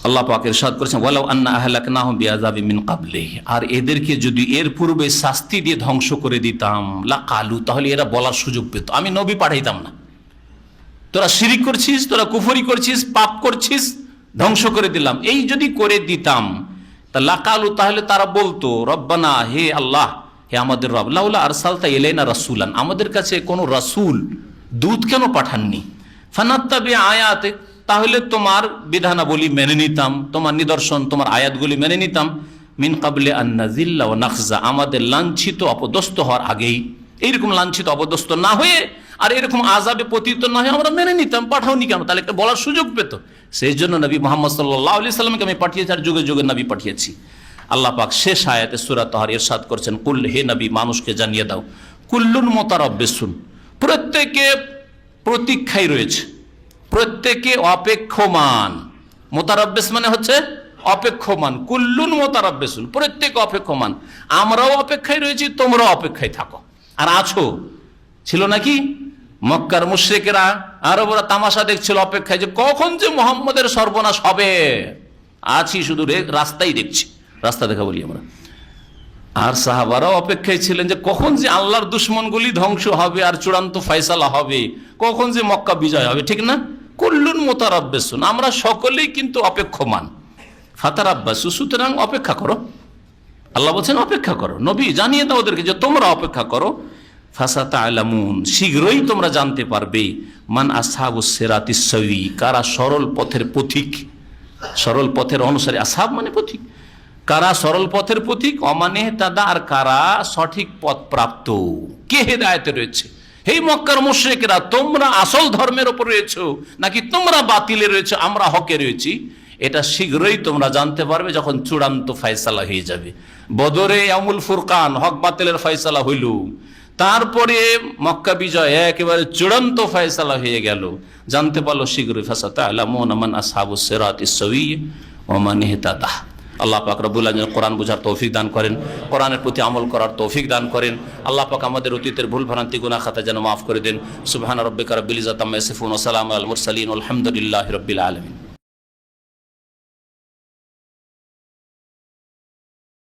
A: আল্লাহ পাক ইরশাদ করেছেন, ওয়ালাউ আন্না আহলাকনাহুম বিআযাবিন মিন ক্বাবলিহি, আর এদেরকে যদি এর পূর্বে শাস্তি দিয়ে ধ্বংস করে দিতাম, লাকালু, তাহলে এরা বলার সুযোগ পেত, আমি নবী পাঠাইতাম না, তোরা শিরিক করছিস, তোরা কুফরি করছিস, পাপ করছিস, ধ্বংস করে দিলাম। এই যদি করে দিতাম তা লাকালু, তাহলে তারা বলতো, রব্বানা, হে আল্লাহ, হে আমাদের রব, লাউলা আরসালতা ইলাইনা রাসূলান, আমাদের কাছে কোনো রাসূল, দূত কেন পাঠাননি, ফানাত্তাবি আয়াতিক, তাহলে তোমার বিধানাবলী মেনে নিতাম, তোমার নিদর্শন, তোমার আয়াতগুলি মেনে নিতাম, মিন কাবলে আন নাযিল্লা ওয়া নাখজা, আমাদের লাঞ্ছিত অপদস্থ হওয়ার আগেই, এইরকম লাঞ্ছিত অপদস্থ না হয়ে আর এরকম আযাবে পতিত না হয়ে আমরা মেনে নিতাম, পাঠাওনি কেন? তাহলে একটা বলার সুযোগ পেত। সেই জন্য নবী মুহাম্মদ সাল্লাল্লাহু আলাইহি সাল্লামকে আমি পাঠিয়েছি, আর যুগে যুগে নবী পাঠিয়েছি। আল্লাহ পাক শেষ আয়াতে সূরা তাহার ইরশাদ করছেন, কুল, হে নবী, মানুষকে জানিয়ে দাও, কুল্লুন মুতারাব্বিসুন, প্রত্যেকে প্রতীক্ষায় রয়েছে, প্রত্যেকে অপেক্ষমান। মোতারাব্বিস মানে হচ্ছে অপেক্ষমান, কুল্লুন মোতারাব্বিসুন, প্রত্যেকে অপেক্ষমান। আমরাও অপেক্ষায় রয়েছি, তোমরাও অপেক্ষায় থাকো আর আছো। ছিল নাকি মক্কার মুশরিকেরা, আরবরা তামাশা দেখছিল অপেক্ষায়, যে কখন যে মুহাম্মদের সর্বনাশ হবে। আছি শুধু রাস্তাই দেখছি, রাস্তা দেখা বলি আমরা। আর সাহাবারাও অপেক্ষায় ছিলেন যে কখন যে আল্লাহর দুশমনগুলি ধ্বংস হবে আর চূড়ান্ত ফয়সালা হবে, কখন যে মক্কা বিজয় হবে, ঠিক না? কুল্লুন মুতারাব্বিসুন, আমরা সকলেই কিন্তু অপেক্ষমান। ফাতারাব্বাসু, সুতরাং অপেক্ষা করো। আল্লাহ বলছেন অপেক্ষা করো, নবী জানিয়ে দাও ওদেরকে যে তোমরা অপেক্ষা করো। ফাসাতা'লামুন, শীঘ্রই তোমরা জানতে পারবে, মান আসহাবুস সিরাতিস সাওয়ী, কারা সরল পথের পথিক, সরল পথের অনুসারী। আসহাব মানে পথিক, কারা সরল পথের পথিক, অমানেহতাদা, আর কারা সঠিক পথ প্রাপ্ত। কে হেদায়েতে রয়েছে? হে মক্কার মুশরিকরা, তোমরা আসল ধর্মের উপর রয়েছো নাকি তোমরা বাতিলে রয়েছো, আমরা হকে রয়েছি, এটা শীঘ্রই তোমরা জানতে পারবে যখন চূড়ান্ত ফয়সালা হয়ে যাবে। বদরে ইয়াউমুল ফুরকান, হক বাতিলের ফয়সালা হইল, তারপরে মক্কা বিজয় একেবারে চূড়ান্ত ফয়সালা হয়ে গেল, জানতে পারলো শীঘ্রই। ফাসাতা'লামুনা মান আসহাবুস সিরাতিস সাওয়ী ওয়া মান ইহতাদা। আল্লাহ পাক রব্বুল আলামিন কোরআন বোঝার তৌফিক দান করেন, কোরআনের প্রতি আমল করার তৌফিক দান করেন। আল্লাহ পাক আমাদের অতীতের ভুল ভ্রান্তি গুনাহ খাতা যেন মাফ করে দেন। সুবহান রাব্বিকা রাব্বিল ইজ্জাতি আম্মা ইয়াসিফুন ওয়া সালামুন আলাল মুরসালিন, আলহামদুলিল্লাহি রাব্বিল আলামিন।